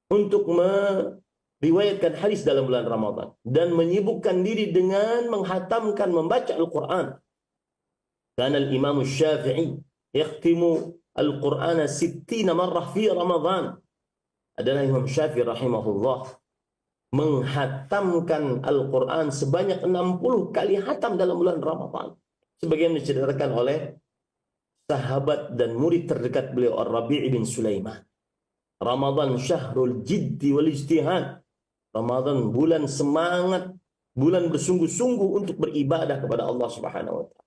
untuk meriwayatkan hadis dalam bulan Ramadan dan menyibukkan diri dengan menghatamkan membaca Al-Quran. Kanal Imam Syafi'i yakhtimu Al-Qur'ana 60 marrah fi Ramadan. Adalah Imam Syafi'i rahimahullah menghatamkan Al-Quran sebanyak 60 kali hatam dalam bulan Ramadan. Sebagaimana diceritakan oleh sahabat dan murid terdekat beliau Ar-Rabi' bin Sulaiman. Ramadan syahrul jiddi wal ijtihad. Ramadan bulan semangat, bulan bersungguh-sungguh untuk beribadah kepada Allah Subhanahu wa taala.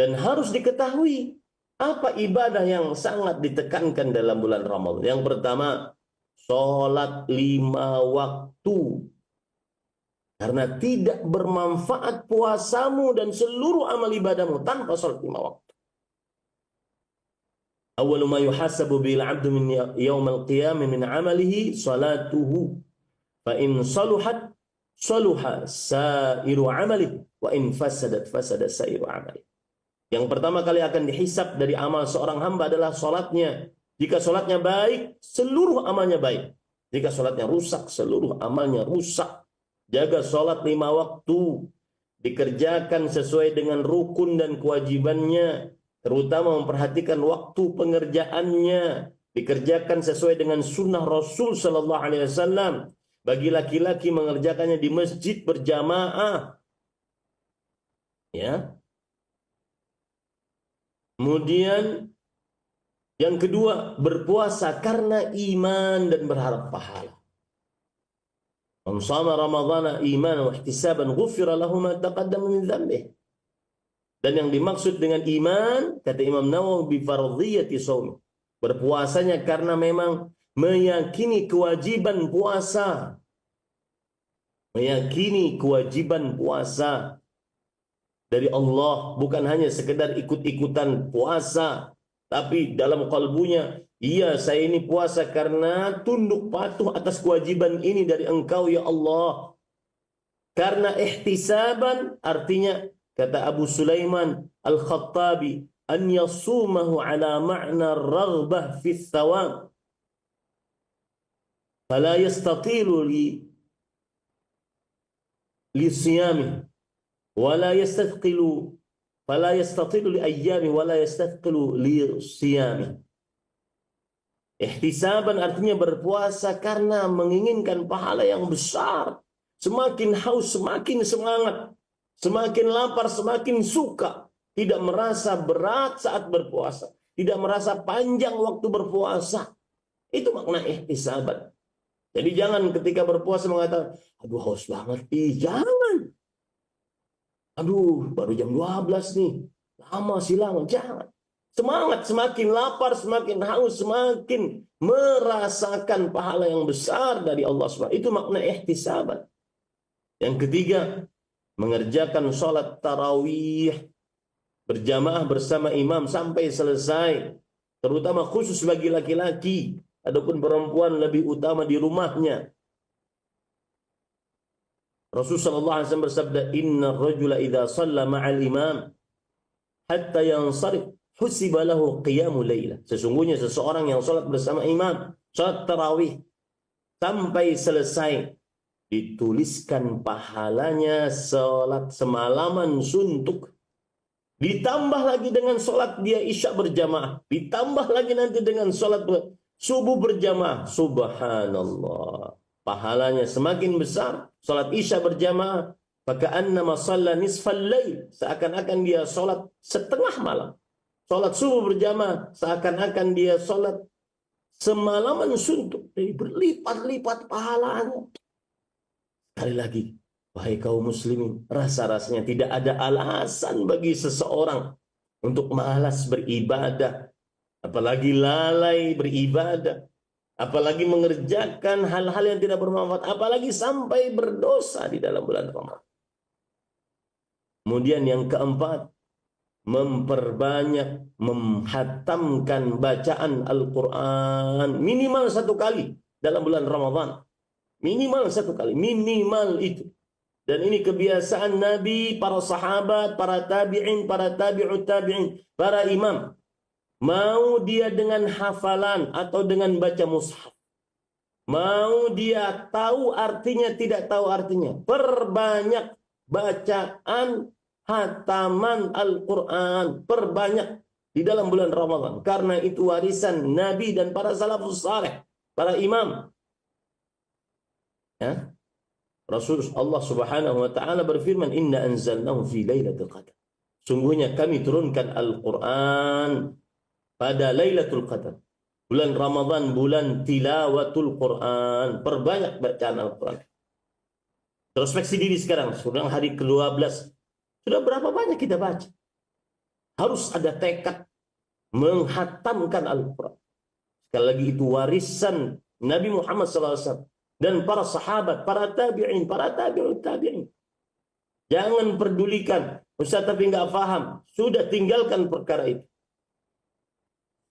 Dan harus diketahui apa ibadah yang sangat ditekankan dalam bulan Ramadan. Yang pertama, sholat 5 waktu. Karena tidak bermanfaat puasamu dan seluruh amal ibadahmu tanpa sholat 5 waktu. Awwalu ma yuhasabu bil 'abdu min yaumal qiyamah min 'amalihi salatuhu. Fa in saluhat saluha sairu 'amalihi wa in fasadat fasada sairu 'amalihi. Yang pertama kali akan dihisab dari amal seorang hamba adalah sholatnya. Jika sholatnya baik, seluruh amalnya baik. Jika sholatnya rusak, seluruh amalnya rusak. Jaga sholat 5 waktu. Dikerjakan sesuai dengan rukun dan kewajibannya. Terutama memperhatikan waktu pengerjaannya. Dikerjakan sesuai dengan sunnah Rasul Sallallahu Alaihi Wasallam. Bagi laki-laki mengerjakannya di masjid berjamaah. Ya. Kemudian yang kedua, berpuasa karena iman dan berharap pahala. Man shama Ramadhana imanan wa ihtisaban ghufira lahu ma taqaddama min dhanbihi. Dan yang dimaksud dengan iman, kata Imam Nawawi, bi fardhiyati shaum. Berpuasanya karena memang meyakini kewajiban puasa. Meyakini kewajiban puasa dari Allah, bukan hanya sekedar ikut-ikutan puasa, tapi dalam kalbunya, iya saya ini puasa karena tunduk patuh atas kewajiban ini dari Engkau ya Allah. Karena ihtisaban artinya, kata Abu Sulaiman Al-Khattabi, an yasumahu ala ma'na raghbah fi thawab. Fala yastatilu li siyamih. Wala yastathqilu fala yastatilu li ayyami wala yastathqilu li siyami. Ihtisaban artinya berpuasa karena menginginkan pahala yang besar. Semakin haus, semakin semangat. Semakin lapar, semakin suka. Tidak merasa berat saat berpuasa. Tidak merasa panjang waktu berpuasa. Itu makna ihtisaban. Jadi jangan ketika berpuasa mengatakan, aduh haus banget. Jangan. Aduh, baru jam 12 nih. Lama silang. Jangan. Semangat, semakin lapar, semakin haus, semakin merasakan pahala yang besar dari Allah SWT. Itu makna ihtisaban. Yang ketiga, mengerjakan sholat tarawih berjamaah bersama imam sampai selesai. Terutama khusus bagi laki-laki. Adapun perempuan lebih utama di rumahnya. Rasulullah SAW bersabda, Inna rajula idha salla ma'al imam hatta yansarif husiba lahu qiyamu layla. Sesungguhnya seseorang yang salat bersama imam, salat tarawih sampai selesai, dituliskan pahalanya salat semalaman suntuk. ditambah lagi dengan sholat dia isya berjamaah, ditambah lagi nanti dengan sholat subuh berjamaah. Subhanallah, pahalanya semakin besar. Sholat isya berjamaah, faka'annama shalla nisfal lail, seakan-akan dia sholat setengah malam. Sholat subuh berjamaah, seakan-akan dia sholat semalaman suntuk. Jadi berlipat-lipat pahalanya. Sekali lagi, wahai kaum muslimin, rasa-rasanya tidak ada alasan bagi seseorang untuk malas beribadah, apalagi lalai beribadah, apalagi mengerjakan hal-hal yang tidak bermanfaat, apalagi sampai berdosa di dalam bulan Ramadan. Kemudian yang keempat, memperbanyak menghatamkan bacaan Al-Quran minimal 1 kali dalam bulan Ramadan. Minimal 1 kali, minimal itu. Dan ini kebiasaan Nabi, para sahabat, para tabi'in, para tabi'ut tabi'in, para imam. Mau dia dengan hafalan atau dengan baca mushaf. Mau dia tahu artinya, tidak tahu artinya. Perbanyak bacaan hataman Al-Quran. Perbanyak di dalam bulan Ramadan. Karena itu warisan Nabi dan para salafus saleh, para imam. Ya. Allah Subhanahu wa taala berfirman, "Inna anzalnahu fi lailatul qadar." Sungguhnya kami turunkan Al-Qur'an pada Lailatul Qadar. Bulan Ramadan, bulan tilawatul Qur'an. Perbanyak bacaan Al-Qur'an. Introspeksi diri sekarang, sudah hari ke-12. Sudah berapa banyak kita baca? Harus ada tekad menghatamkan Al-Qur'an. Sekali lagi itu warisan Nabi Muhammad SAW. Dan para sahabat, para tabi'in, para tabi'ut tabi'in. Jangan pedulikan, Ustaz tapi nggak paham. Sudah tinggalkan perkara itu.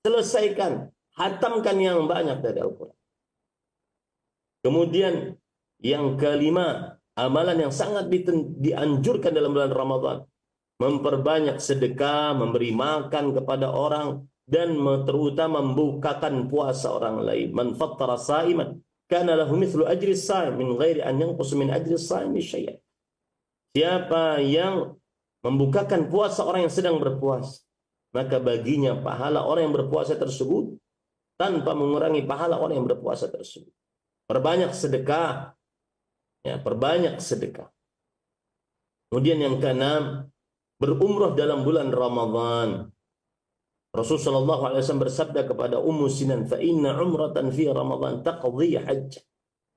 Selesaikan, hatamkan yang banyak dari Al-Quran. Kemudian yang kelima, amalan yang sangat dianjurkan dalam bulan Ramadan. Memperbanyak sedekah, memberi makan kepada orang, dan terutama membukakan puasa orang lain. Man fattara sa'iman kana lahu mithlu ajri as-sha'im min ghairi an yanqus min ajri as-sha'im syai'an. Siapa yang membukakan puasa orang yang sedang berpuasa, maka baginya pahala orang yang berpuasa tersebut tanpa mengurangi pahala orang yang berpuasa tersebut. Perbanyak sedekah. Ya, perbanyak sedekah. Kemudian yang keenam, berumrah dalam bulan Ramadan. Rasulullah SAW bersabda kepada Ummu Sinan, "Fa inna umratan fi Ramadan taqdi hajj."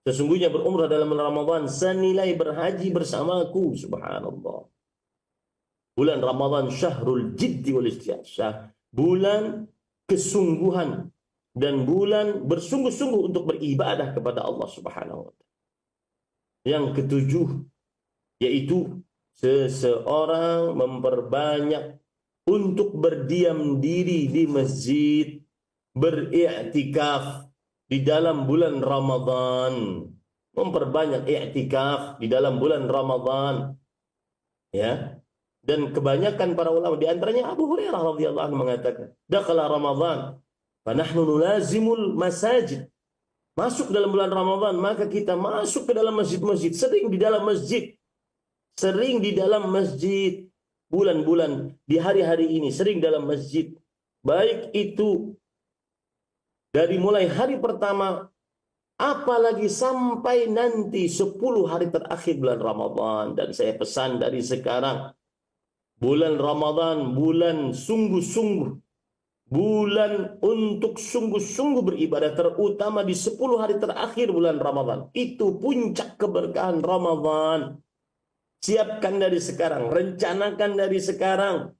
Sesungguhnya berumrah dalam bulan Ramadan senilai berhaji bersamaku. Subhanallah. Bulan Ramadan syahrul jiddi wal istihad. Bulan kesungguhan dan bulan bersungguh-sungguh untuk beribadah kepada Allah Subhanahu wa taala. Yang ketujuh yaitu seseorang memperbanyak untuk berdiam diri di masjid, beriktikaf di dalam bulan Ramadan. Memperbanyak iktikaf di dalam bulan Ramadan. Ya. Dan kebanyakan para ulama, di antaranya Abu Hurairah radhiyallahu anhu mengatakan, "Dakhala Ramadan, fa nahnu nulazimul masajid." Masuk dalam bulan Ramadan, maka kita masuk ke dalam masjid-masjid, sering di dalam masjid. Sering di dalam masjid. Bulan-bulan di hari-hari ini sering dalam masjid. Baik itu dari mulai hari pertama, apalagi sampai nanti 10 hari terakhir bulan Ramadan. Dan saya pesan dari sekarang, bulan Ramadan, bulan sungguh-sungguh. Bulan untuk sungguh-sungguh beribadah, terutama di 10 hari terakhir bulan Ramadan. Itu puncak keberkahan Ramadan. Siapkan dari sekarang, rencanakan dari sekarang.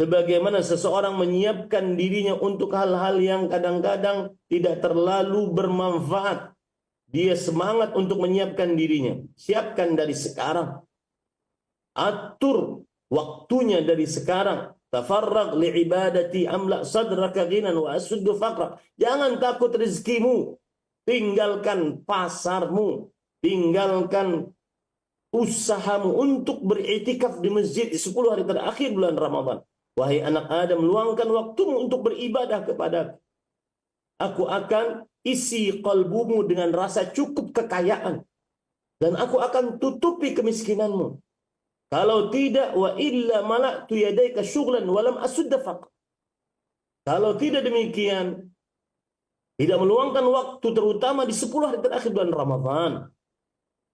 Sebagaimana seseorang menyiapkan dirinya untuk hal-hal yang kadang-kadang tidak terlalu bermanfaat. Dia semangat untuk menyiapkan dirinya. Siapkan dari sekarang. Atur waktunya dari sekarang. Tafarraq li'ibadati amla sadraka ghinan wa asuddu faqra. Jangan takut rezekimu. Tinggalkan pasarmu. Tinggalkan usahamu untuk beriktikaf di masjid di 10 hari terakhir bulan Ramadan. Wahai anak Adam, luangkan waktumu untuk beribadah kepada aku. Akan isi kalbumu dengan rasa cukup kekayaan. Dan aku akan tutupi kemiskinanmu. Kalau tidak, wa illa mala'tu yadayka syughlan wa lam asudda faqr. Kalau tidak demikian, tidak meluangkan waktu terutama di 10 hari terakhir bulan Ramadan,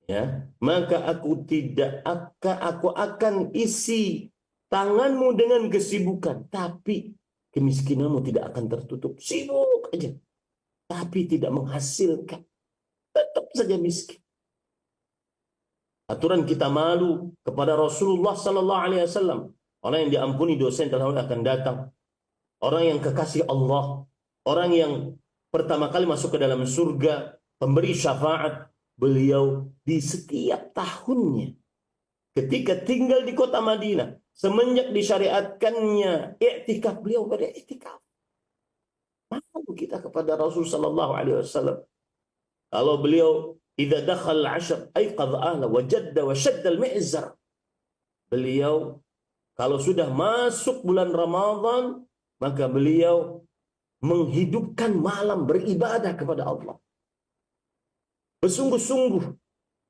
ya, maka aku akan isi tanganmu dengan kesibukan, tapi kemiskinanmu tidak akan tertutup. Sibuk aja, tapi tidak menghasilkan. Tetap saja miskin. Aturan kita malu kepada Rasulullah sallallahu alaihi wasallam. Orang yang diampuni dosa yang telah akan datang. Orang yang kekasih Allah, orang yang pertama kali masuk ke dalam surga, pemberi syafaat, beliau di setiap tahunnya ketika tinggal di kota Madinah, semenjak disyariatkannya i'tikaf, beliau beriktikaf. Malu kita kepada Rasul sallallahu alaihi wasallam. Kalau beliau idza dakhal al-'ashr ayqadha ahla wa jadda wa shadda al-mi'zar. Beliau kalau sudah masuk bulan Ramadan, maka beliau menghidupkan malam beribadah kepada Allah. Bersungguh-sungguh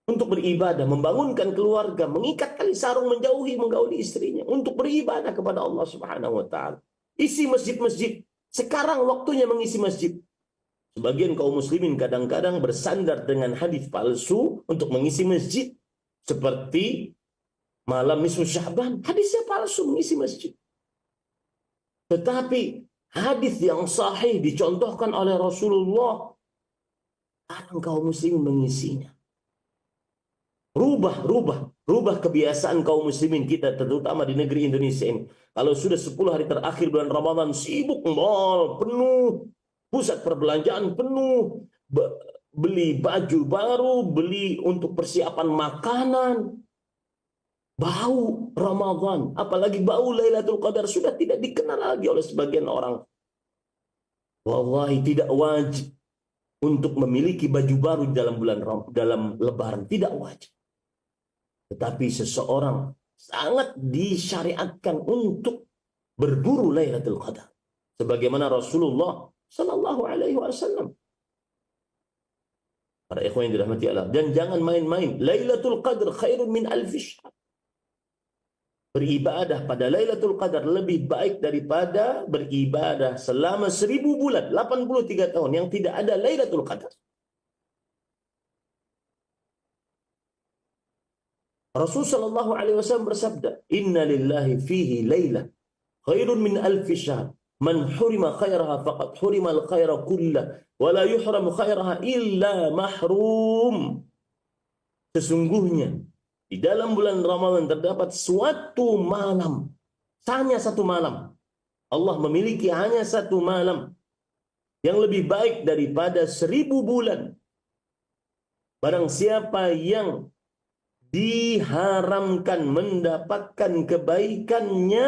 untuk beribadah, membangunkan keluarga, mengikat tali sarung, menjauhi menggauli istrinya untuk beribadah kepada Allah Subhanahu wa taala. Isi masjid-masjid. Sekarang waktunya mengisi masjid. Sebagian kaum muslimin kadang-kadang bersandar dengan hadis palsu untuk mengisi masjid. Seperti malam nisfu Sya'ban, hadisnya palsu mengisi masjid. Tetapi hadis yang sahih dicontohkan oleh Rasulullah, larang kaum muslimin mengisinya. Rubah kebiasaan kaum muslimin kita, terutama di negeri Indonesia ini. Kalau sudah 10 hari terakhir bulan Ramadan, sibuk, mal penuh, pusat perbelanjaan penuh, beli baju baru, beli untuk persiapan makanan. Bau Ramadan, apalagi bau Lailatul Qadar sudah tidak dikenal lagi oleh sebagian orang. Wallahi tidak wajib untuk memiliki baju baru dalam Lebaran, tidak wajib. Tetapi seseorang sangat disyariatkan untuk berburu Lailatul Qadar, sebagaimana Rasulullah sallallahu alaihi wasallam. Para ikhwan yang dirahmati Allah, dan jangan main-main. Lailatul Qadar khairun min alfi syahr. Beribadah pada Lailatul Qadar lebih baik daripada beribadah selama 1000 bulan, 83 tahun yang tidak ada Lailatul Qadar. Rasul sallallahu alaihi wasallam bersabda, "Inna lillahi fihi lailah khairun min alfi syahr. Man hurima khairaha faqad hurima al-khaira kullah, wa la yuhramu khairaha illa mahrum." Sesungguhnya di dalam bulan Ramadan terdapat suatu malam, hanya satu malam. Allah memiliki hanya satu malam yang lebih baik daripada 1000 bulan. Barang siapa yang diharamkan mendapatkan kebaikannya,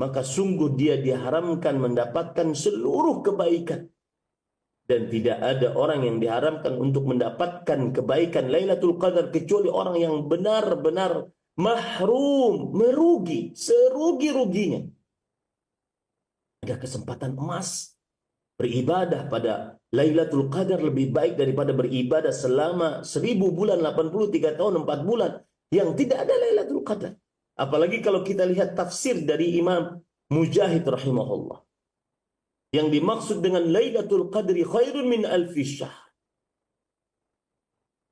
maka sungguh dia diharamkan mendapatkan seluruh kebaikan. Dan tidak ada orang yang diharamkan untuk mendapatkan kebaikan Lailatul Qadar kecuali orang yang benar-benar mahrum, merugi, serugi-ruginya. Ada kesempatan emas beribadah pada Lailatul Qadar lebih baik daripada beribadah selama 1000 bulan, 83 tahun, 4 bulan yang tidak ada Lailatul Qadar. Apalagi kalau kita lihat tafsir dari Imam Mujahid rahimahullah. Yang dimaksud dengan Lailatul Qadri khairun min alfi syahr.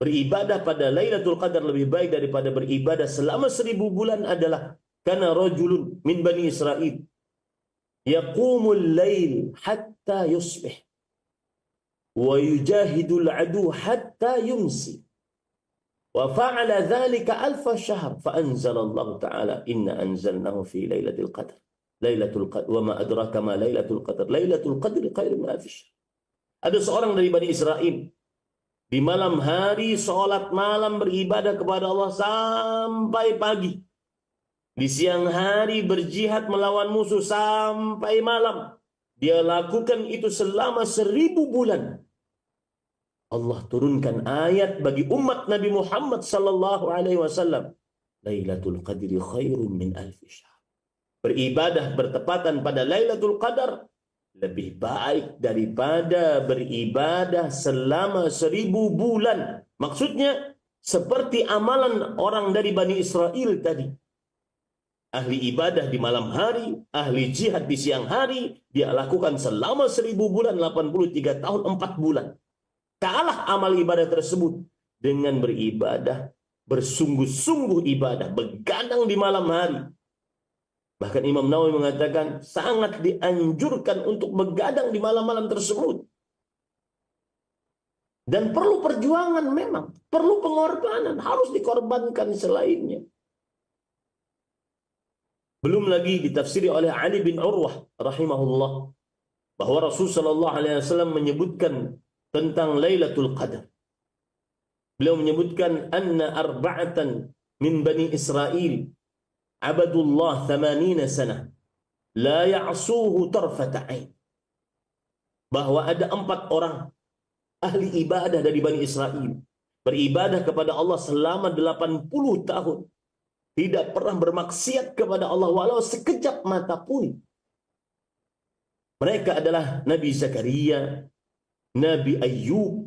Beribadah pada Lailatul Qadar lebih baik daripada beribadah selama 1000 bulan adalah kana rajulun min Bani Israel yaqumul lail hatta yusbih wa yujahidul adu hatta yumsi wa fa'ala dhalika alfa syahr fa anzalallahu ta'ala inna anzalnahu fi Lailatul Qadar. Lailatul Qadar wa ma adraka ma Lailatul Qadar. Lailatul Qadri khairun min alfi syahr. Ada seorang dari Bani Israel di malam hari sholat malam beribadah kepada Allah sampai pagi. Di siang hari berjihad melawan musuh sampai malam. Dia lakukan itu selama 1000 bulan. Allah turunkan ayat bagi umat Nabi Muhammad sallallahu alaihi wasallam. Lailatul Qadri khairun min alfi syahr. Beribadah bertepatan pada Lailatul Qadar lebih baik daripada beribadah selama 1000 bulan. Maksudnya seperti amalan orang dari Bani Israel tadi. Ahli ibadah di malam hari, ahli jihad di siang hari, dia lakukan selama 1000 bulan, 83 tahun, 4 bulan. Kalah amal ibadah tersebut dengan beribadah, bersungguh-sungguh ibadah, begadang di malam hari. Bahkan Imam Nawawi mengatakan sangat dianjurkan untuk begadang di malam-malam tersebut. Dan perlu perjuangan memang, perlu pengorbanan, harus dikorbankan selainnya. Belum lagi ditafsiri oleh Ali bin Urwah rahimahullah bahwa Rasul sallallahu alaihi wasallam menyebutkan tentang Lailatul Qadar. Beliau menyebutkan anna arba'atan min Bani Israel abadullah 80 sanah la ya'suhu tarfata ain. Bahwa ada 4 orang ahli ibadah dari Bani Israel beribadah kepada Allah selama 80 tahun. Tidak pernah bermaksiat kepada Allah walau sekejap mata pun. Mereka adalah Nabi Zakaria, Nabi Ayyub,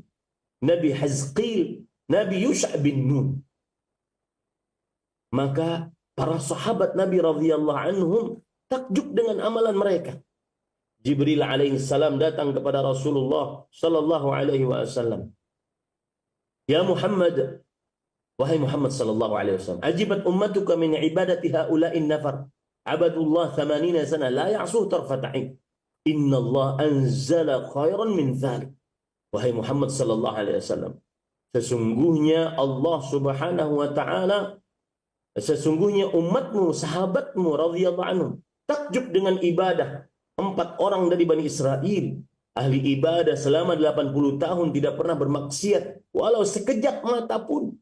Nabi Hazqil, Nabi Yusha bin Nun. Maka para sahabat Nabi radhiyallahu anhum takjub dengan amalan mereka. Jibril alaihi salam datang kepada Rasulullah sallallahu alaihi wasallam. Ya Muhammad, wahai Muhammad sallallahu alaihi wasallam, ajibat ummatuka min ibadati haula'in nafar. Abadullah 80 sana la ya'suh tarfat 'ain. Inna Allah anzala khairan min dzalik. Wahai Muhammad sallallahu alaihi wasallam, sesungguhnya Allah Subhanahu wa taala, sesungguhnya umatmu, sahabatmu radhiyallahu anhum takjub dengan ibadah 4 orang dari Bani Israel, ahli ibadah selama 80 tahun tidak pernah bermaksiat walau sekejap mata pun.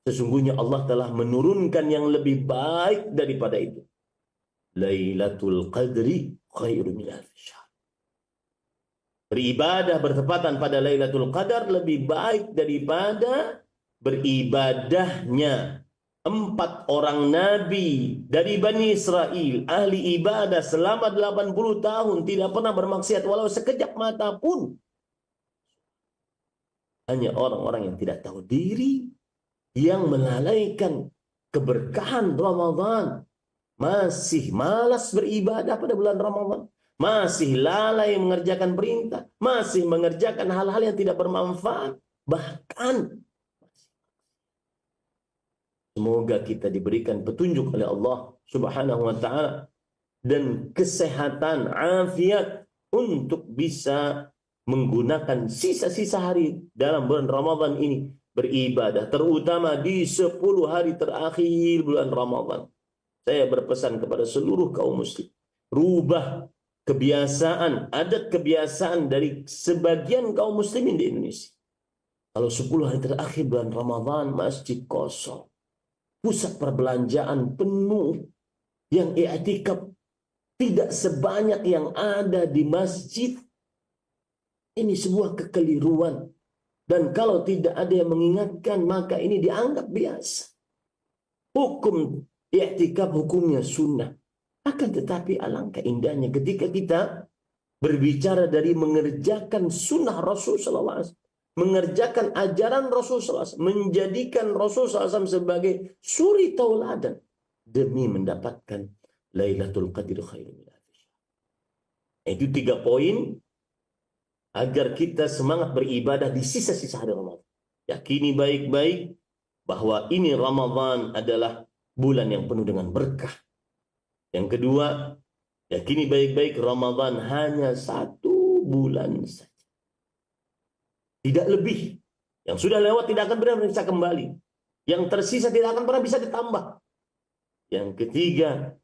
Sesungguhnya Allah telah menurunkan yang lebih baik daripada itu. Lailatul Qadri khairu min alf syahr. Beribadah bertepatan pada Lailatul Qadar lebih baik daripada beribadahnya 4 orang nabi dari Bani Israel, ahli ibadah selama 80 tahun tidak pernah bermaksiat walau sekejap mata pun. Hanya orang-orang yang tidak tahu diri, yang melalaikan keberkahan Ramadan, masih malas beribadah pada bulan Ramadan, masih lalai mengerjakan perintah, masih mengerjakan hal-hal yang tidak bermanfaat, bahkan semoga kita diberikan petunjuk oleh Allah Subhanahu wa taala dan kesehatan, afiat untuk bisa menggunakan sisa-sisa hari dalam bulan Ramadan ini beribadah, terutama di 10 hari terakhir bulan Ramadan. Saya berpesan kepada seluruh kaum muslim, rubah kebiasaan, adat kebiasaan dari sebagian kaum muslimin di Indonesia. Kalau 10 hari terakhir bulan Ramadan, masjid kosong, pusat perbelanjaan penuh, yang i'tikaf tidak sebanyak yang ada di masjid. Ini sebuah kekeliruan. Dan kalau tidak ada yang mengingatkan, maka ini dianggap biasa. Hukum i'tikaf hukumnya sunnah. Akan tetapi alangkah indahnya ketika kita berbicara dari mengerjakan sunnah Rasul sallallahu alaihi wasallam, mengerjakan ajaran Rasul sallallahu alaihi wasallam, menjadikan Rasul sallallahu alaihi wasallam sebagai suri tauladan demi mendapatkan Lailatul Qadri khairum min alf syahr. Itu 3 poin agar kita semangat beribadah di sisa-sisa hari Ramadan. Yakini baik-baik bahwa ini Ramadan adalah bulan yang penuh dengan berkah. Yang kedua, yakini baik-baik Ramadan hanya 1 bulan saja. Tidak lebih. Yang sudah lewat tidak akan pernah bisa kembali. Yang tersisa tidak akan pernah bisa ditambah. Yang ketiga,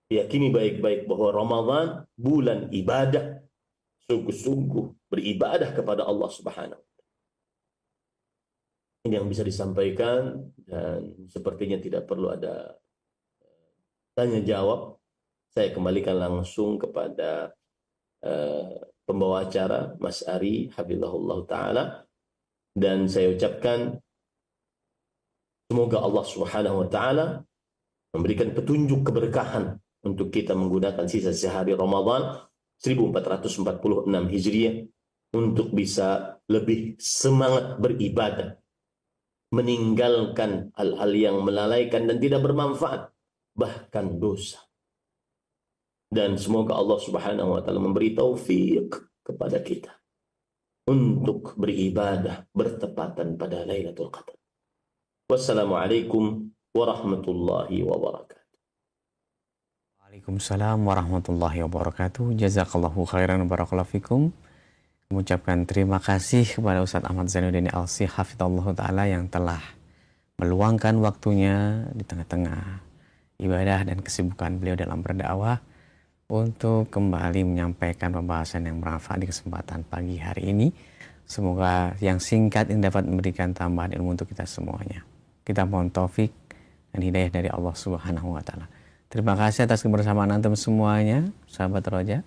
yakini baik-baik bahwa Ramadan bulan ibadah. Sungguh-sungguh beribadah kepada Allah Subhanahu wa taala. Ini yang bisa disampaikan dan sepertinya tidak perlu ada tanya jawab. Saya kembalikan langsung kepada pembawa acara Mas Ari hafizahullah taala, dan saya ucapkan semoga Allah Subhanahu wa taala memberikan petunjuk keberkahan untuk kita menggunakan sisa-sisa hari Ramadan 1446 Hijriah untuk bisa lebih semangat beribadah, meninggalkan hal-hal yang melalaikan dan tidak bermanfaat, bahkan dosa. Dan semoga Allah Subhanahu wa taala memberi taufik kepada kita untuk beribadah bertepatan pada Lailatul Qadar. Wassalamualaikum warahmatullahi wabarakatuh. Waalaikumsalam warahmatullahi wabarakatuh. Jazakallahu khairan barakallahu fikum. Mengucapkan terima kasih kepada Ustaz Ahmad Zainuddin Al-Syekh hafizallahu taala yang telah meluangkan waktunya di tengah-tengah ibadah dan kesibukan beliau dalam berdakwah untuk kembali menyampaikan pembahasan yang bermanfaat di kesempatan pagi hari ini. Semoga yang singkat ini dapat memberikan tambahan ilmu untuk kita semuanya. Kita mohon taufik dan hidayah dari Allah Subhanahu wa taala. Terima kasih atas kebersamaan antum semuanya, sahabat Roja.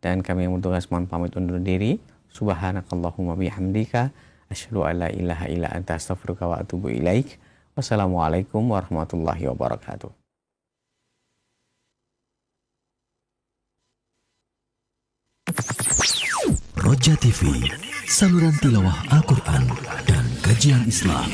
Dan kami yang bertugas mohon pamit undur diri. Subhanakallahumma bihamdika asyhadu an la ilaha illa anta astaghfiruka wa atubu ilaik. Wassalamualaikum warahmatullahi wabarakatuh. Roja TV, saluran tilawah Al-Quran dan kajian Islam.